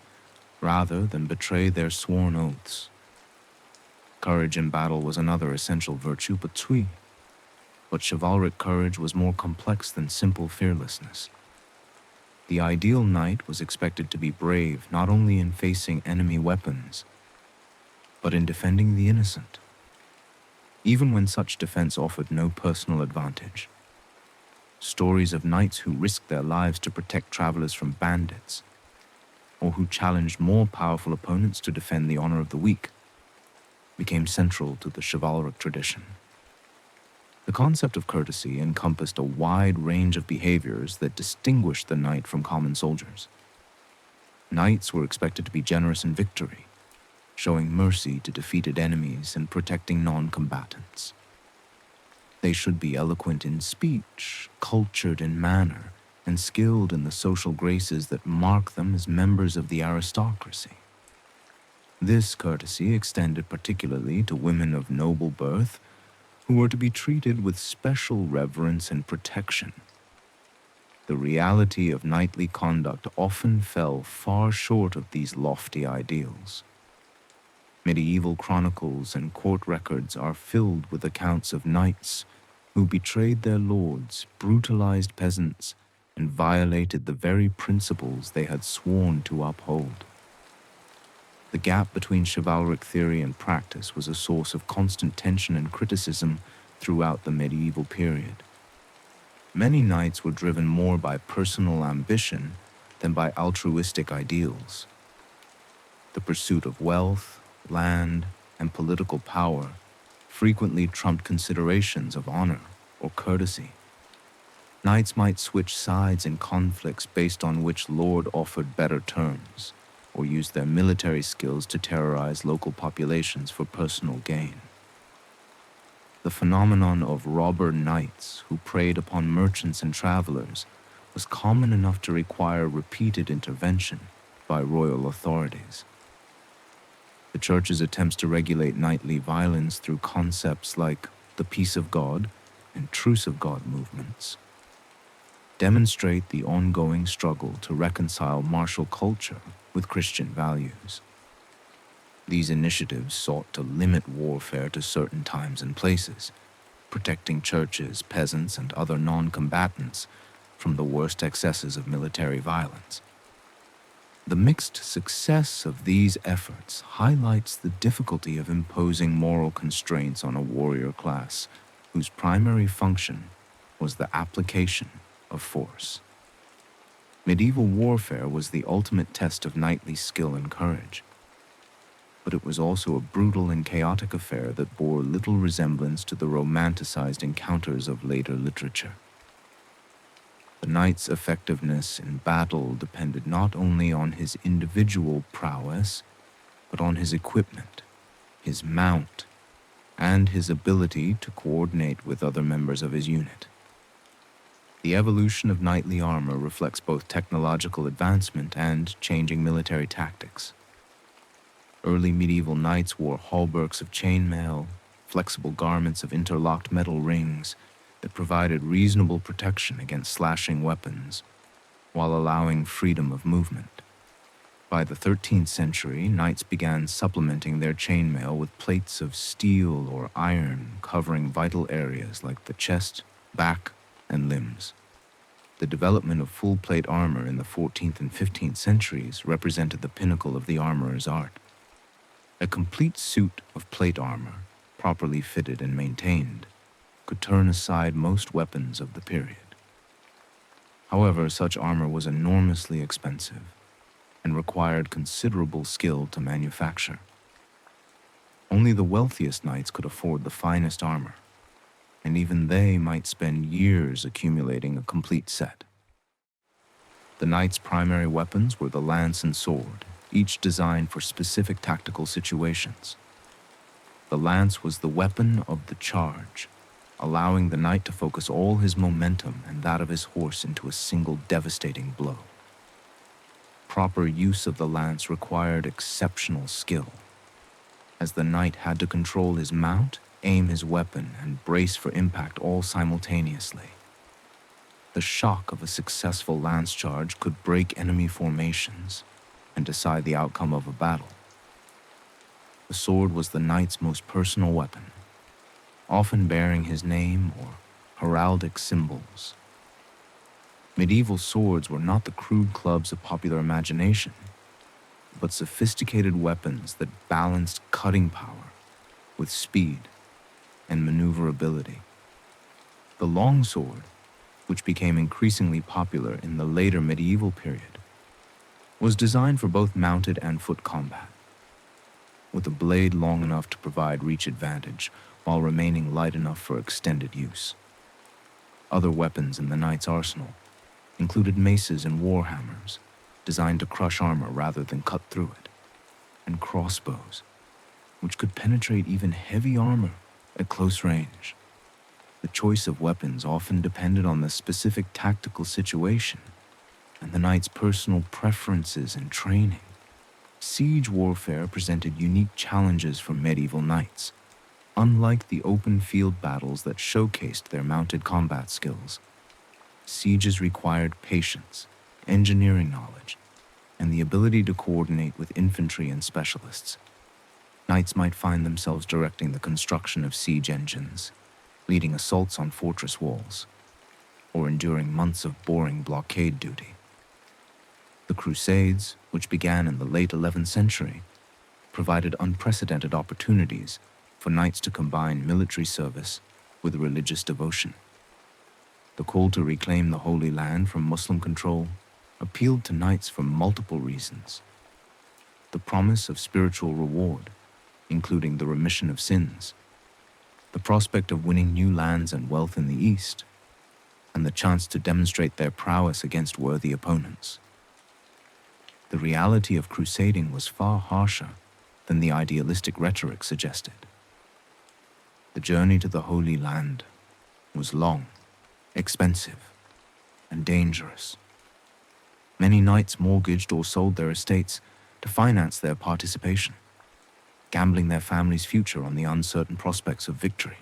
rather than betray their sworn oaths. Courage in battle was another essential virtue, but chivalric courage was more complex than simple fearlessness. The ideal knight was expected to be brave not only in facing enemy weapons, but in defending the innocent, even when such defense offered no personal advantage. Stories of knights who risked their lives to protect travelers from bandits, or who challenged more powerful opponents to defend the honor of the weak, became central to the chivalric tradition. The concept of courtesy encompassed a wide range of behaviors that distinguished the knight from common soldiers. Knights were expected to be generous in victory, showing mercy to defeated enemies and protecting non-combatants. They should be eloquent in speech, cultured in manner, and skilled in the social graces that mark them as members of the aristocracy. This courtesy extended particularly to women of noble birth, who were to be treated with special reverence and protection. The reality of knightly conduct often fell far short of these lofty ideals. Medieval chronicles and court records are filled with accounts of knights who betrayed their lords, brutalized peasants, and violated the very principles they had sworn to uphold. The gap between chivalric theory and practice was a source of constant tension and criticism throughout the medieval period. Many knights were driven more by personal ambition than by altruistic ideals. The pursuit of wealth, land, and political power frequently trumped considerations of honor or courtesy. Knights might switch sides in conflicts based on which lord offered better terms, or used their military skills to terrorize local populations for personal gain. The phenomenon of robber knights who preyed upon merchants and travelers was common enough to require repeated intervention by royal authorities. The Church's attempts to regulate knightly violence through concepts like the peace of God and truce of God movements demonstrate the ongoing struggle to reconcile martial culture with Christian values. These initiatives sought to limit warfare to certain times and places, protecting churches, peasants, and other non-combatants from the worst excesses of military violence. The mixed success of these efforts highlights the difficulty of imposing moral constraints on a warrior class whose primary function was the application of force. Medieval warfare was the ultimate test of knightly skill and courage, but it was also a brutal and chaotic affair that bore little resemblance to the romanticized encounters of later literature. The knight's effectiveness in battle depended not only on his individual prowess, but on his equipment, his mount, and his ability to coordinate with other members of his unit. The evolution of knightly armor reflects both technological advancement and changing military tactics. Early medieval knights wore hauberks of chainmail, flexible garments of interlocked metal rings that provided reasonable protection against slashing weapons, while allowing freedom of movement. By the 13th century, knights began supplementing their chainmail with plates of steel or iron covering vital areas like the chest, back, and limbs. The development of full-plate armor in the 14th and 15th centuries represented the pinnacle of the armorer's art. A complete suit of plate armor, properly fitted and maintained, could turn aside most weapons of the period. However, such armor was enormously expensive and required considerable skill to manufacture. Only the wealthiest knights could afford the finest armor, and even they might spend years accumulating a complete set. The knight's primary weapons were the lance and sword, each designed for specific tactical situations. The lance was the weapon of the charge, allowing the knight to focus all his momentum and that of his horse into a single devastating blow. Proper use of the lance required exceptional skill, as the knight had to control his mount, aim his weapon, and brace for impact all simultaneously. The shock of a successful lance charge could break enemy formations and decide the outcome of a battle. The sword was the knight's most personal weapon, often bearing his name or heraldic symbols. Medieval swords were not the crude clubs of popular imagination, but sophisticated weapons that balanced cutting power with speed and maneuverability. The longsword, which became increasingly popular in the later medieval period, was designed for both mounted and foot combat, with a blade long enough to provide reach advantage while remaining light enough for extended use. Other weapons in the knight's arsenal included maces and warhammers, designed to crush armor rather than cut through it, and crossbows, which could penetrate even heavy armor at close range. The choice of weapons often depended on the specific tactical situation and the knight's personal preferences and training. Siege warfare presented unique challenges for medieval knights. Unlike the open field battles that showcased their mounted combat skills, sieges required patience, engineering knowledge, and the ability to coordinate with infantry and specialists. Knights might find themselves directing the construction of siege engines, leading assaults on fortress walls, or enduring months of boring blockade duty. The Crusades, which began in the late 11th century, provided unprecedented opportunities for knights to combine military service with religious devotion. The call to reclaim the Holy Land from Muslim control appealed to knights for multiple reasons. The promise of spiritual reward, including the remission of sins, the prospect of winning new lands and wealth in the East, and the chance to demonstrate their prowess against worthy opponents. The reality of crusading was far harsher than the idealistic rhetoric suggested. The journey to the Holy Land was long, expensive, and dangerous. Many knights mortgaged or sold their estates to finance their participation, gambling their family's future on the uncertain prospects of victory.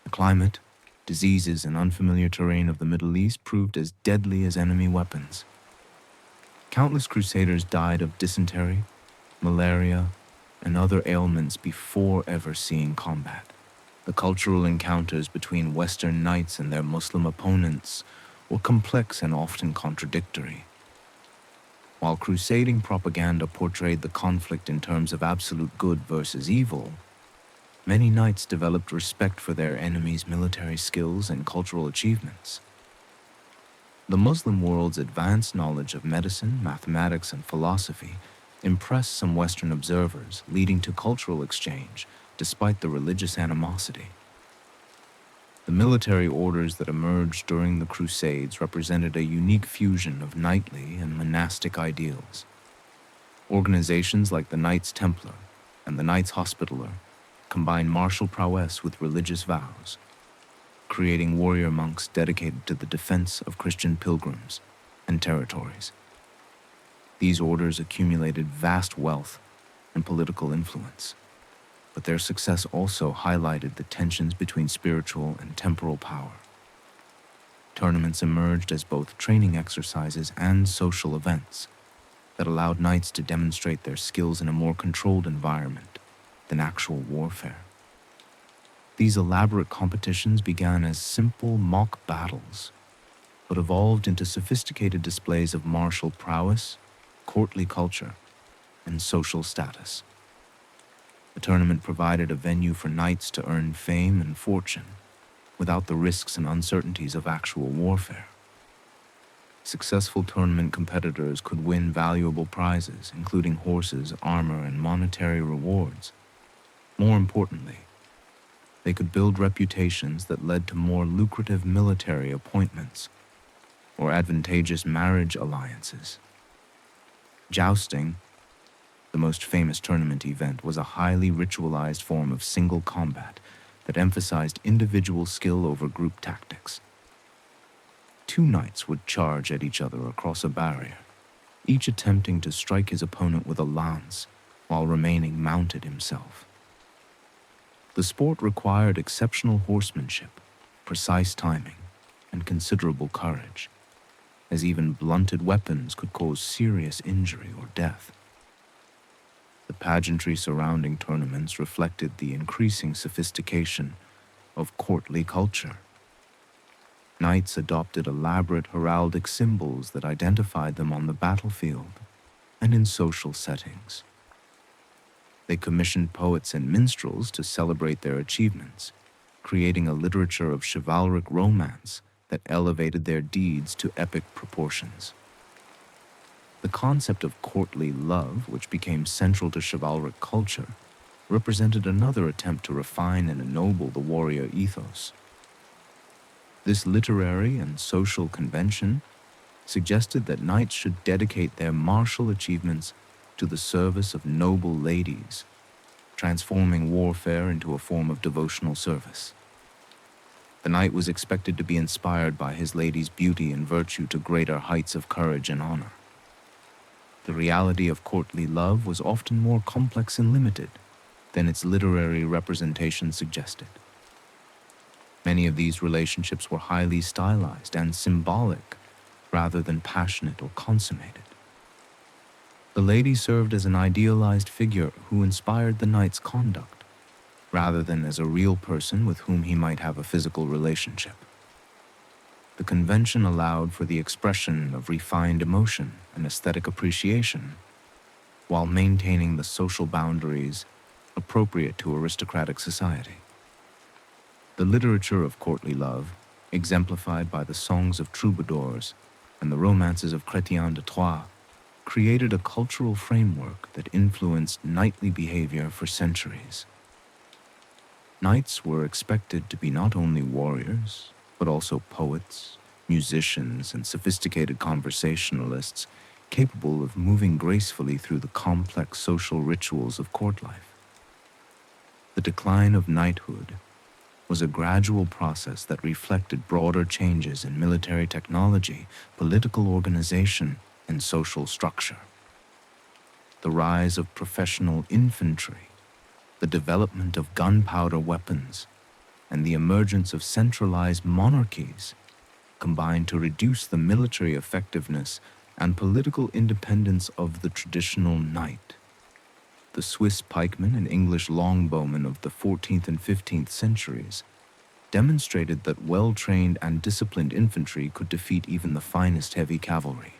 The climate, diseases, and unfamiliar terrain of the Middle East proved as deadly as enemy weapons. Countless crusaders died of dysentery, malaria, and other ailments before ever seeing combat. The cultural encounters between Western knights and their Muslim opponents were complex and often contradictory. While crusading propaganda portrayed the conflict in terms of absolute good versus evil, many knights developed respect for their enemies' military skills and cultural achievements. The Muslim world's advanced knowledge of medicine, mathematics, and philosophy impressed some Western observers, leading to cultural exchange despite the religious animosity. The military orders that emerged during the Crusades represented a unique fusion of knightly and monastic ideals. Organizations like the Knights Templar and the Knights Hospitaller combined martial prowess with religious vows, creating warrior monks dedicated to the defense of Christian pilgrims and territories. These orders accumulated vast wealth and political influence, but their success also highlighted the tensions between spiritual and temporal power. Tournaments emerged as both training exercises and social events that allowed knights to demonstrate their skills in a more controlled environment than actual warfare. These elaborate competitions began as simple mock battles, but evolved into sophisticated displays of martial prowess, courtly culture, and social status. The tournament provided a venue for knights to earn fame and fortune without the risks and uncertainties of actual warfare. Successful tournament competitors could win valuable prizes, including horses, armor, and monetary rewards. More importantly, they could build reputations that led to more lucrative military appointments or advantageous marriage alliances. Jousting, the most famous tournament event, was a highly ritualized form of single combat that emphasized individual skill over group tactics. Two knights would charge at each other across a barrier, each attempting to strike his opponent with a lance while remaining mounted himself. The sport required exceptional horsemanship, precise timing, and considerable courage, as even blunted weapons could cause serious injury or death. The pageantry surrounding tournaments reflected the increasing sophistication of courtly culture. Knights adopted elaborate heraldic symbols that identified them on the battlefield and in social settings. They commissioned poets and minstrels to celebrate their achievements, creating a literature of chivalric romance that elevated their deeds to epic proportions. The concept of courtly love, which became central to chivalric culture, represented another attempt to refine and ennoble the warrior ethos. This literary and social convention suggested that knights should dedicate their martial achievements to the service of noble ladies, transforming warfare into a form of devotional service. The knight was expected to be inspired by his lady's beauty and virtue to greater heights of courage and honor. The reality of courtly love was often more complex and limited than its literary representation suggested. Many of these relationships were highly stylized and symbolic rather than passionate or consummated. The lady served as an idealized figure who inspired the knight's conduct, rather than as a real person with whom he might have a physical relationship. The convention allowed for the expression of refined emotion and aesthetic appreciation, while maintaining the social boundaries appropriate to aristocratic society. The literature of courtly love, exemplified by the songs of troubadours and the romances of Chrétien de Troyes, created a cultural framework that influenced knightly behavior for centuries. Knights were expected to be not only warriors, but also poets, musicians, and sophisticated conversationalists capable of moving gracefully through the complex social rituals of court life. The decline of knighthood was a gradual process that reflected broader changes in military technology, political organization, and social structure. The rise of professional infantry, the development of gunpowder weapons, and the emergence of centralized monarchies combined to reduce the military effectiveness and political independence of the traditional knight. The Swiss pikemen and English longbowmen of the 14th and 15th centuries demonstrated that well-trained and disciplined infantry could defeat even the finest heavy cavalry.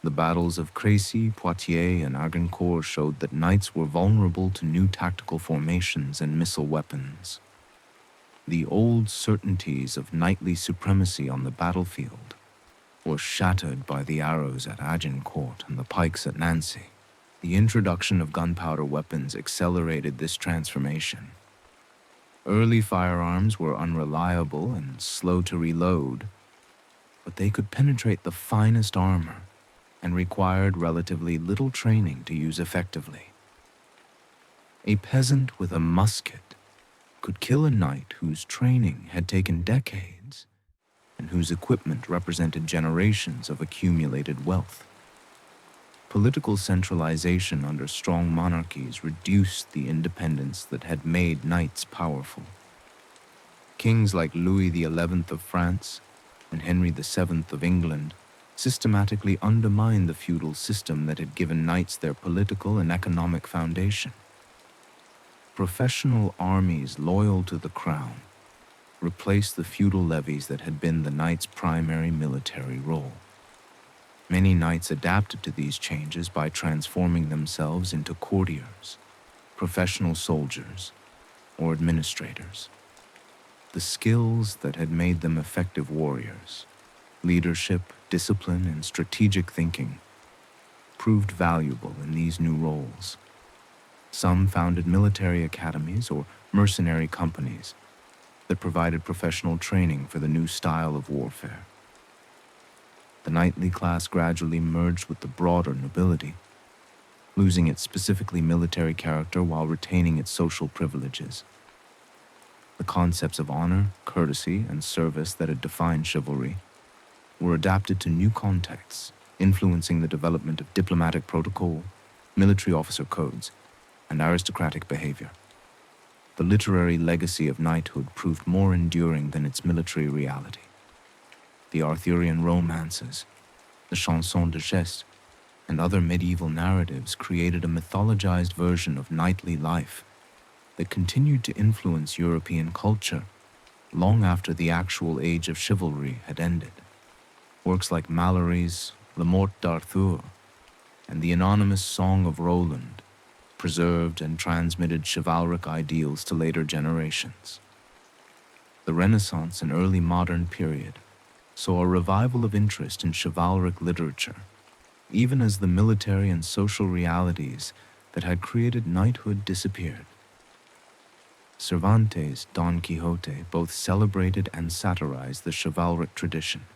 The battles of Crécy, Poitiers, and Agincourt showed that knights were vulnerable to new tactical formations and missile weapons. The old certainties of knightly supremacy on the battlefield were shattered by the arrows at Agincourt and the pikes at Nancy. The introduction of gunpowder weapons accelerated this transformation. Early firearms were unreliable and slow to reload, but they could penetrate the finest armor and required relatively little training to use effectively. A peasant with a musket could kill a knight whose training had taken decades and whose equipment represented generations of accumulated wealth. Political centralization under strong monarchies reduced the independence that had made knights powerful. Kings like Louis XI of France and Henry VII of England systematically undermined the feudal system that had given knights their political and economic foundation. Professional armies loyal to the crown replaced the feudal levies that had been the knight's primary military role. Many knights adapted to these changes by transforming themselves into courtiers, professional soldiers, or administrators. The skills that had made them effective warriors, leadership, discipline, and strategic thinking, proved valuable in these new roles. Some founded military academies or mercenary companies that provided professional training for the new style of warfare. The knightly class gradually merged with the broader nobility, losing its specifically military character while retaining its social privileges. The concepts of honor, courtesy, and service that had defined chivalry were adapted to new contexts, influencing the development of diplomatic protocol, military officer codes, and aristocratic behavior. The literary legacy of knighthood proved more enduring than its military reality. The Arthurian romances, the chansons de geste, and other medieval narratives created a mythologized version of knightly life that continued to influence European culture long after the actual age of chivalry had ended. Works like Malory's Le Morte d'Arthur and the anonymous Song of Roland preserved and transmitted chivalric ideals to later generations. The Renaissance and early modern period saw a revival of interest in chivalric literature, even as the military and social realities that had created knighthood disappeared. Cervantes' Don Quixote both celebrated and satirized the chivalric tradition,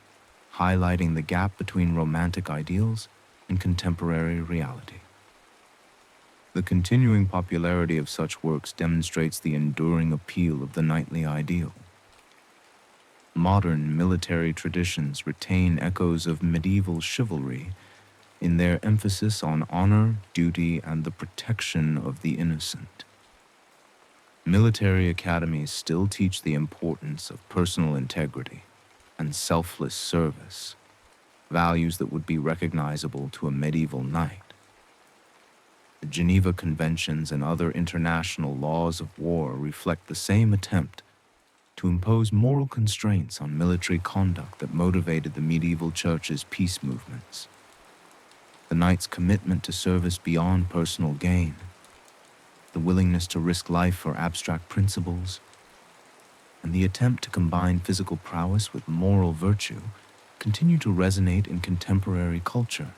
highlighting the gap between romantic ideals and contemporary reality. The continuing popularity of such works demonstrates the enduring appeal of the knightly ideal. Modern military traditions retain echoes of medieval chivalry in their emphasis on honor, duty, and the protection of the innocent. Military academies still teach the importance of personal integrity and selfless service, values that would be recognizable to a medieval knight. The Geneva Conventions and other international laws of war reflect the same attempt to impose moral constraints on military conduct that motivated the medieval church's peace movements. The knight's commitment to service beyond personal gain, the willingness to risk life for abstract principles, and the attempt to combine physical prowess with moral virtue continue to resonate in contemporary culture.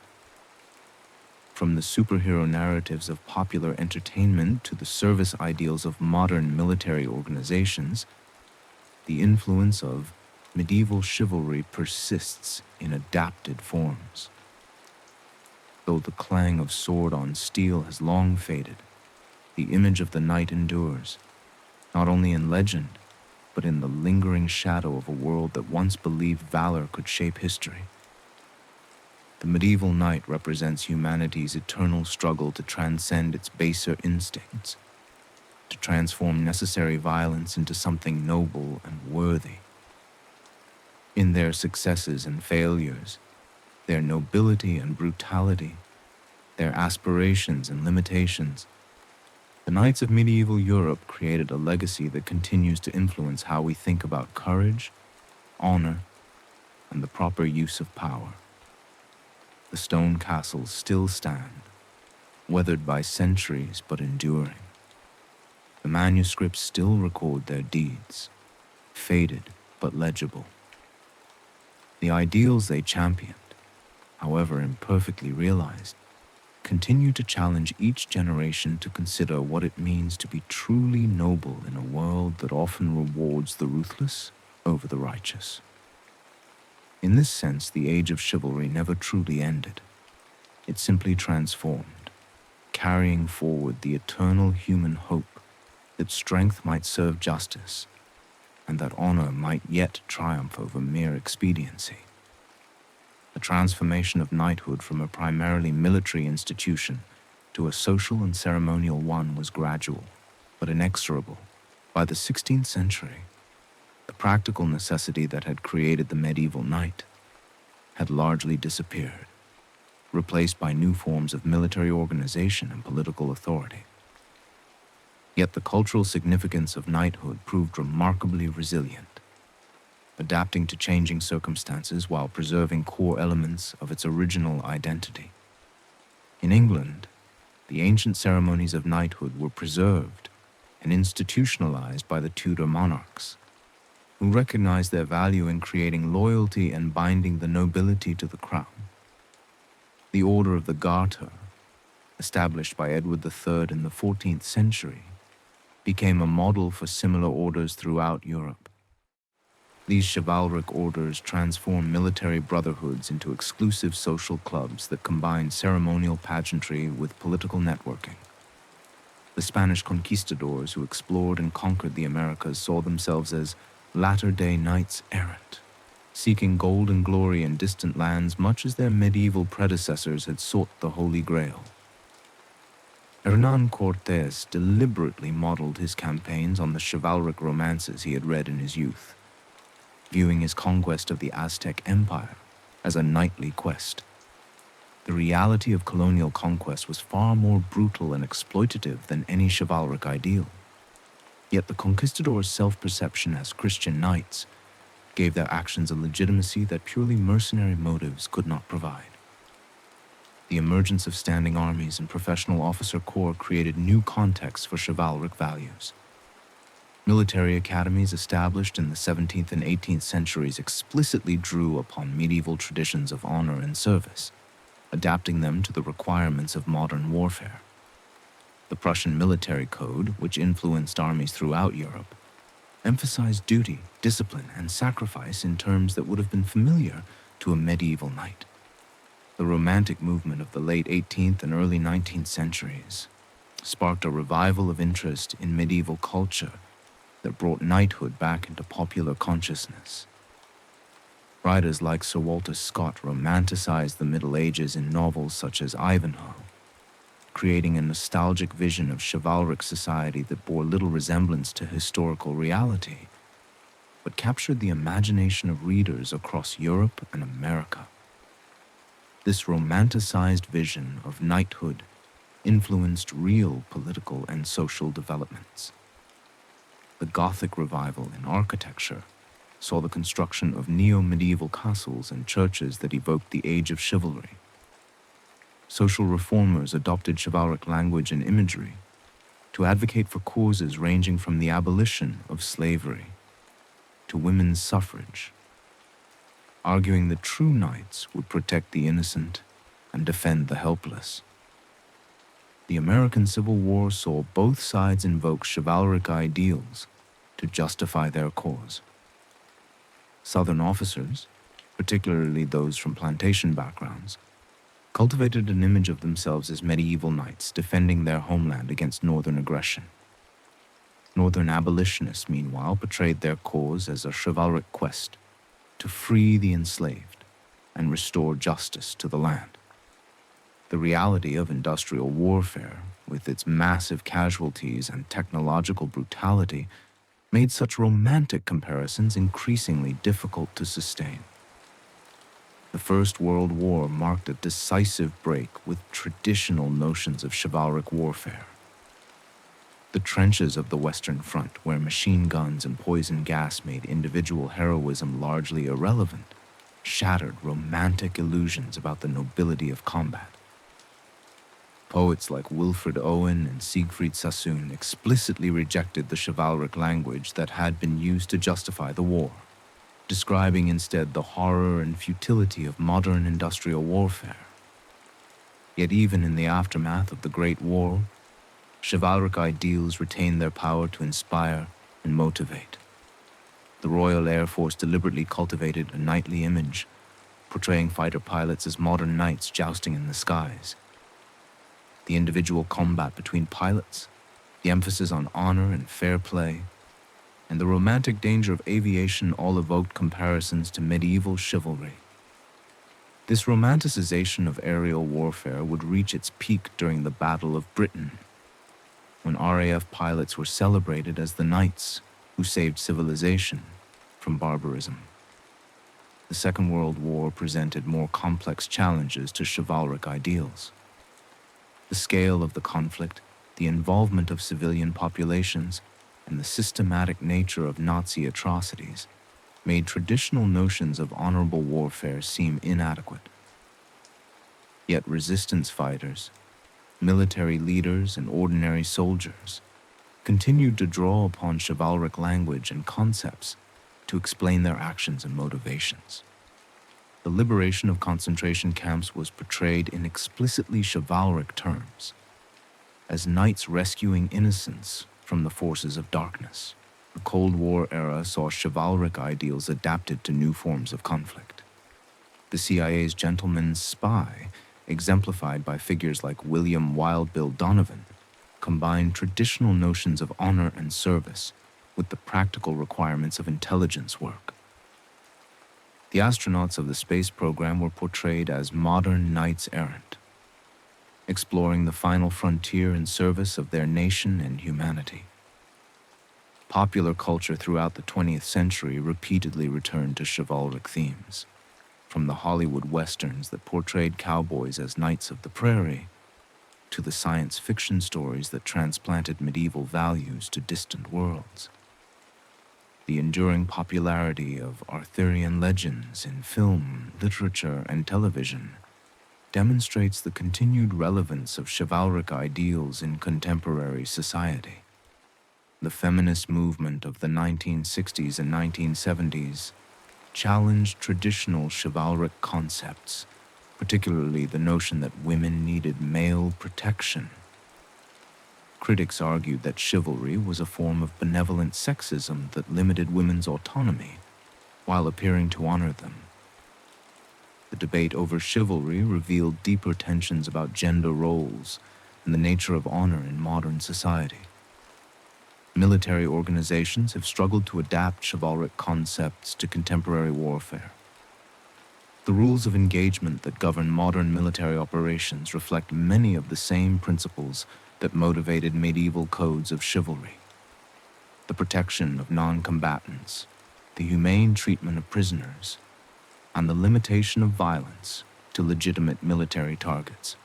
From the superhero narratives of popular entertainment to the service ideals of modern military organizations, the influence of medieval chivalry persists in adapted forms. Though the clang of sword on steel has long faded, the image of the knight endures, not only in legend, but in the lingering shadow of a world that once believed valor could shape history. The medieval knight represents humanity's eternal struggle to transcend its baser instincts, to transform necessary violence into something noble and worthy. In their successes and failures, their nobility and brutality, their aspirations and limitations. The knights of medieval Europe created a legacy that continues to influence how we think about courage, honor, and the proper use of power. The stone castles still stand, weathered by centuries but enduring. The manuscripts still record their deeds, faded but legible. The ideals they championed, however imperfectly realized, continue to challenge each generation to consider what it means to be truly noble in a world that often rewards the ruthless over the righteous. In this sense, the age of chivalry never truly ended. It simply transformed, carrying forward the eternal human hope that strength might serve justice and that honor might yet triumph over mere expediency. The transformation of knighthood from a primarily military institution to a social and ceremonial one was gradual, but inexorable. By the 16th century, the practical necessity that had created the medieval knight had largely disappeared, replaced by new forms of military organization and political authority. Yet the cultural significance of knighthood proved remarkably resilient, adapting to changing circumstances while preserving core elements of its original identity. In England, the ancient ceremonies of knighthood were preserved and institutionalized by the Tudor monarchs, who recognized their value in creating loyalty and binding the nobility to the crown. The Order of the Garter, established by Edward III in the 14th century, became a model for similar orders throughout Europe. These chivalric orders transformed military brotherhoods into exclusive social clubs that combined ceremonial pageantry with political networking. The Spanish conquistadors who explored and conquered the Americas saw themselves as latter-day knights errant, seeking gold and glory in distant lands much as their medieval predecessors had sought the Holy Grail. Hernán Cortés deliberately modeled his campaigns on the chivalric romances he had read in his youth, viewing his conquest of the Aztec Empire as a knightly quest. The reality of colonial conquest was far more brutal and exploitative than any chivalric ideal. Yet the conquistadors' self-perception as Christian knights gave their actions a legitimacy that purely mercenary motives could not provide. The emergence of standing armies and professional officer corps created new contexts for chivalric values. Military academies established in the 17th and 18th centuries explicitly drew upon medieval traditions of honor and service, adapting them to the requirements of modern warfare. The Prussian military code, which influenced armies throughout Europe, emphasized duty, discipline, and sacrifice in terms that would have been familiar to a medieval knight. The Romantic movement of the late 18th and early 19th centuries sparked a revival of interest in medieval culture that brought knighthood back into popular consciousness. Writers like Sir Walter Scott romanticized the Middle Ages in novels such as Ivanhoe, creating a nostalgic vision of chivalric society that bore little resemblance to historical reality, but captured the imagination of readers across Europe and America. This romanticized vision of knighthood influenced real political and social developments. The Gothic revival in architecture saw the construction of neo-medieval castles and churches that evoked the age of chivalry. Social reformers adopted chivalric language and imagery to advocate for causes ranging from the abolition of slavery to women's suffrage, arguing that true knights would protect the innocent and defend the helpless. The American Civil War saw both sides invoke chivalric ideals to justify their cause. Southern officers, particularly those from plantation backgrounds, cultivated an image of themselves as medieval knights defending their homeland against Northern aggression. Northern abolitionists, meanwhile, portrayed their cause as a chivalric quest to free the enslaved and restore justice to the land. The reality of industrial warfare, with its massive casualties and technological brutality, made such romantic comparisons increasingly difficult to sustain. The First World War marked a decisive break with traditional notions of chivalric warfare. The trenches of the Western Front, where machine guns and poison gas made individual heroism largely irrelevant, shattered romantic illusions about the nobility of combat. Poets like Wilfred Owen and Siegfried Sassoon explicitly rejected the chivalric language that had been used to justify the war, describing instead the horror and futility of modern industrial warfare. Yet even in the aftermath of the Great War, chivalric ideals retained their power to inspire and motivate. The Royal Air Force deliberately cultivated a knightly image, portraying fighter pilots as modern knights jousting in the skies. The individual combat between pilots, the emphasis on honor and fair play, and the romantic danger of aviation all evoked comparisons to medieval chivalry. This romanticization of aerial warfare would reach its peak during the Battle of Britain, when RAF pilots were celebrated as the knights who saved civilization from barbarism. The Second World War presented more complex challenges to chivalric ideals. The scale of the conflict, the involvement of civilian populations, and the systematic nature of Nazi atrocities made traditional notions of honorable warfare seem inadequate. Yet resistance fighters, military leaders, and ordinary soldiers continued to draw upon chivalric language and concepts to explain their actions and motivations. The liberation of concentration camps was portrayed in explicitly chivalric terms, as knights rescuing innocents from the forces of darkness. The Cold War era saw chivalric ideals adapted to new forms of conflict. The CIA's gentleman's spy, exemplified by figures like William Wild Bill Donovan, combined traditional notions of honor and service with the practical requirements of intelligence work. The astronauts of the space program were portrayed as modern knights errant, exploring the final frontier in service of their nation and humanity. Popular culture throughout the 20th century repeatedly returned to chivalric themes, from the Hollywood westerns that portrayed cowboys as knights of the prairie, to the science fiction stories that transplanted medieval values to distant worlds. The enduring popularity of Arthurian legends in film, literature, and television demonstrates the continued relevance of chivalric ideals in contemporary society. The feminist movement of the 1960s and 1970s challenged traditional chivalric concepts, particularly the notion that women needed male protection. Critics argued that chivalry was a form of benevolent sexism that limited women's autonomy while appearing to honor them. The debate over chivalry revealed deeper tensions about gender roles and the nature of honor in modern society. Military organizations have struggled to adapt chivalric concepts to contemporary warfare. The rules of engagement that govern modern military operations reflect many of the same principles that motivated medieval codes of chivalry. The protection of non-combatants, the humane treatment of prisoners, and the limitation of violence to legitimate military targets.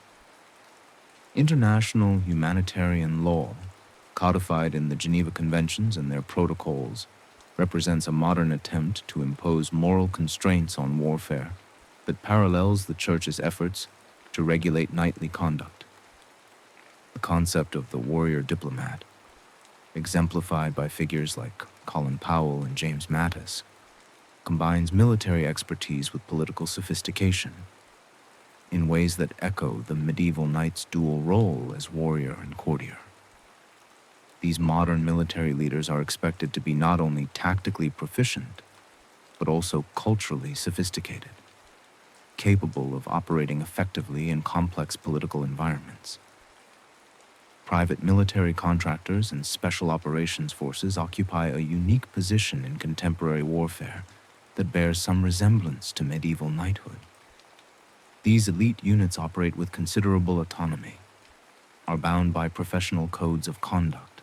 International humanitarian law, codified in the Geneva Conventions and their protocols, represents a modern attempt to impose moral constraints on warfare that parallels the Church's efforts to regulate knightly conduct. The concept of the warrior diplomat, exemplified by figures like Colin Powell and James Mattis, combines military expertise with political sophistication in ways that echo the medieval knight's dual role as warrior and courtier. These modern military leaders are expected to be not only tactically proficient, but also culturally sophisticated, capable of operating effectively in complex political environments. Private military contractors and special operations forces occupy a unique position in contemporary warfare that bears some resemblance to medieval knighthood. These elite units operate with considerable autonomy, are bound by professional codes of conduct,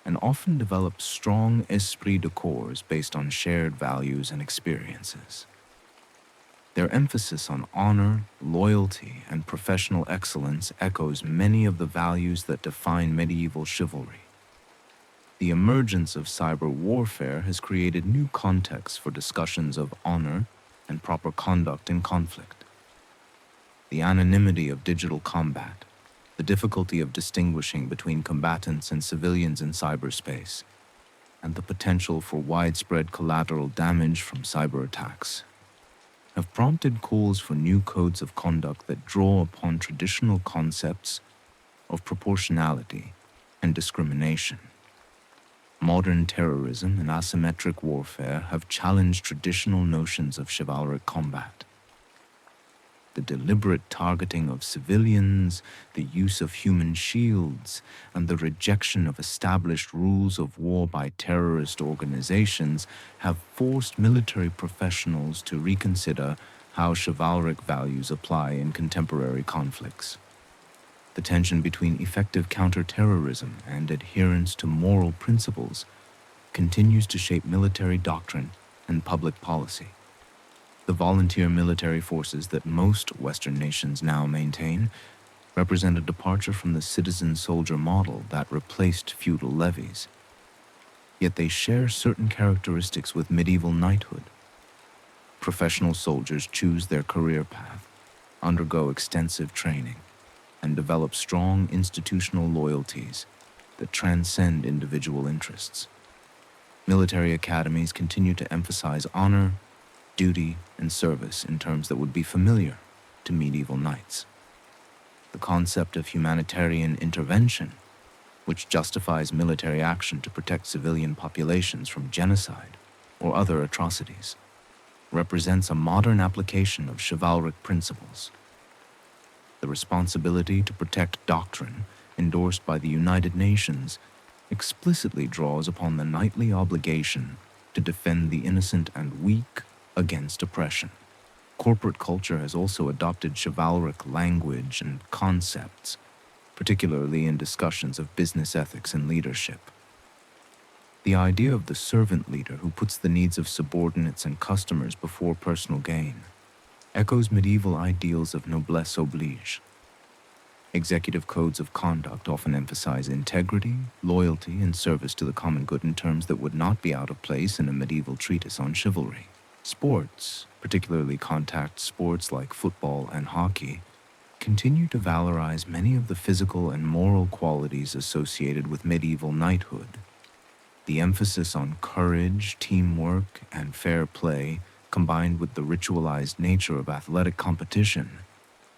and often develop strong esprit de corps based on shared values and experiences. Their emphasis on honor, loyalty, and professional excellence echoes many of the values that define medieval chivalry. The emergence of cyber warfare has created new contexts for discussions of honor and proper conduct in conflict. The anonymity of digital combat, the difficulty of distinguishing between combatants and civilians in cyberspace, and the potential for widespread collateral damage from cyber attacks have prompted calls for new codes of conduct that draw upon traditional concepts of proportionality and discrimination. Modern terrorism and asymmetric warfare have challenged traditional notions of chivalric combat. The deliberate targeting of civilians, the use of human shields, and the rejection of established rules of war by terrorist organizations have forced military professionals to reconsider how chivalric values apply in contemporary conflicts. The tension between effective counterterrorism and adherence to moral principles continues to shape military doctrine and public policy. The volunteer military forces that most Western nations now maintain represent a departure from the citizen-soldier model that replaced feudal levies. Yet they share certain characteristics with medieval knighthood. Professional soldiers choose their career path, undergo extensive training, and develop strong institutional loyalties that transcend individual interests. Military academies continue to emphasize honor, duty, and service in terms that would be familiar to medieval knights. The concept of humanitarian intervention, which justifies military action to protect civilian populations from genocide or other atrocities, represents a modern application of chivalric principles. The responsibility to protect doctrine, endorsed by the United Nations, explicitly draws upon the knightly obligation to defend the innocent and weak against oppression. Corporate culture has also adopted chivalric language and concepts, particularly in discussions of business ethics and leadership. The idea of the servant leader who puts the needs of subordinates and customers before personal gain echoes medieval ideals of noblesse oblige. Executive codes of conduct often emphasize integrity, loyalty, and service to the common good in terms that would not be out of place in a medieval treatise on chivalry. Sports, particularly contact sports like football and hockey, continue to valorize many of the physical and moral qualities associated with medieval knighthood. The emphasis on courage, teamwork, and fair play, combined with the ritualized nature of athletic competition,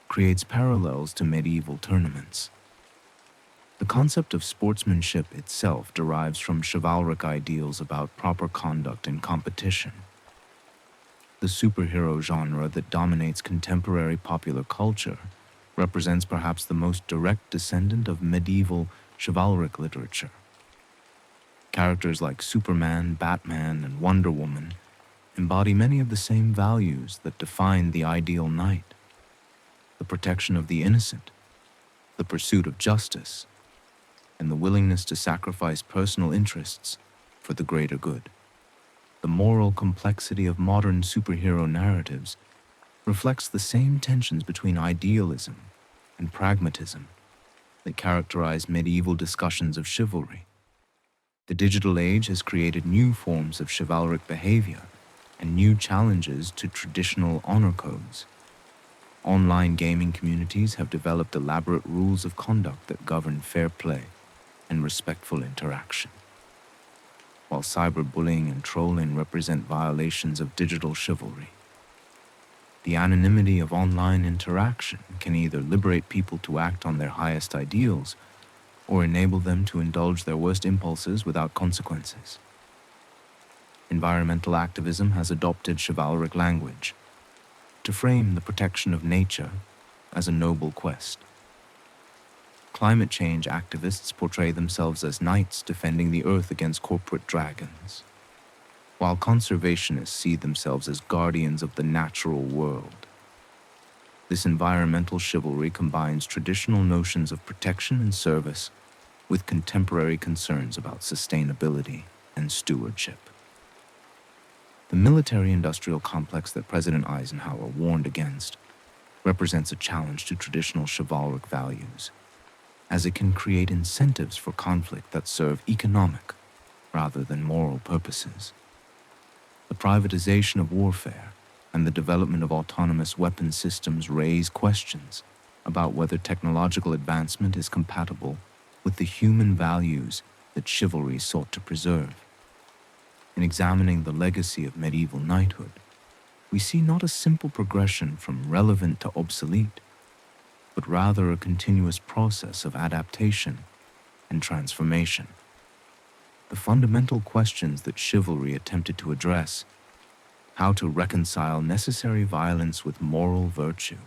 creates parallels to medieval tournaments. The concept of sportsmanship itself derives from chivalric ideals about proper conduct in competition. The superhero genre that dominates contemporary popular culture represents perhaps the most direct descendant of medieval chivalric literature. Characters like Superman, Batman, and Wonder Woman embody many of the same values that define the ideal knight: the protection of the innocent, the pursuit of justice, and the willingness to sacrifice personal interests for the greater good. The moral complexity of modern superhero narratives reflects the same tensions between idealism and pragmatism that characterize medieval discussions of chivalry. The digital age has created new forms of chivalric behavior and new challenges to traditional honor codes. Online gaming communities have developed elaborate rules of conduct that govern fair play and respectful interaction. While cyberbullying and trolling represent violations of digital chivalry, the anonymity of online interaction can either liberate people to act on their highest ideals or enable them to indulge their worst impulses without consequences. Environmental activism has adopted chivalric language to frame the protection of nature as a noble quest. Climate change activists portray themselves as knights defending the earth against corporate dragons, while conservationists see themselves as guardians of the natural world. This environmental chivalry combines traditional notions of protection and service with contemporary concerns about sustainability and stewardship. The The military-industrial complex that President Eisenhower warned against represents a challenge to traditional chivalric values, as it can create incentives for conflict that serve economic rather than moral purposes. The privatization of warfare and the development of autonomous weapon systems raise questions about whether technological advancement is compatible with the human values that chivalry sought to preserve. In examining the legacy of medieval knighthood, we see not a simple progression from relevant to obsolete, but rather a continuous process of adaptation and transformation. The fundamental questions that chivalry attempted to address: how to reconcile necessary violence with moral virtue,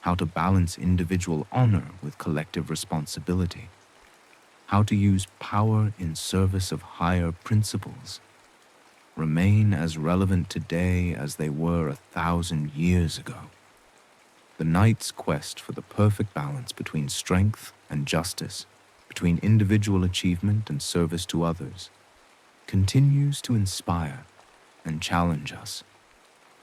how to balance individual honor with collective responsibility, how to use power in service of higher principles, remain as relevant today as they were 1,000 years ago. The knight's quest for the perfect balance between strength and justice, between individual achievement and service to others, continues to inspire and challenge us.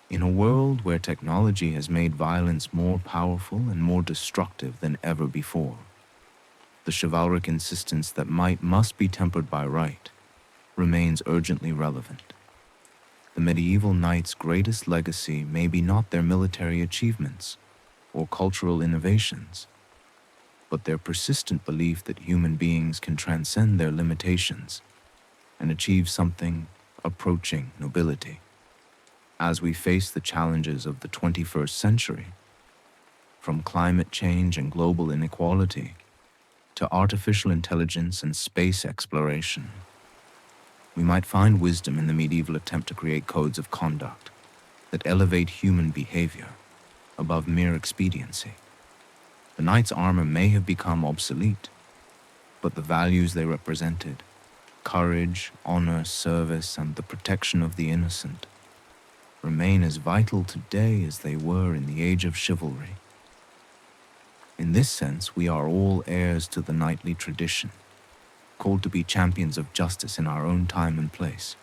In a world where technology has made violence more powerful and more destructive than ever before, the chivalric insistence that might must be tempered by right remains urgently relevant. The medieval knights' greatest legacy may be not their military achievements or cultural innovations, but their persistent belief that human beings can transcend their limitations and achieve something approaching nobility. As we face the challenges of the 21st century, from climate change and global inequality to artificial intelligence and space exploration, we might find wisdom in the medieval attempt to create codes of conduct that elevate human behavior above mere expediency. The knight's armor may have become obsolete, but the values they represented, courage, honor, service, and the protection of the innocent, remain as vital today as they were in the age of chivalry. In this sense, we are all heirs to the knightly tradition, called to be champions of justice in our own time and place.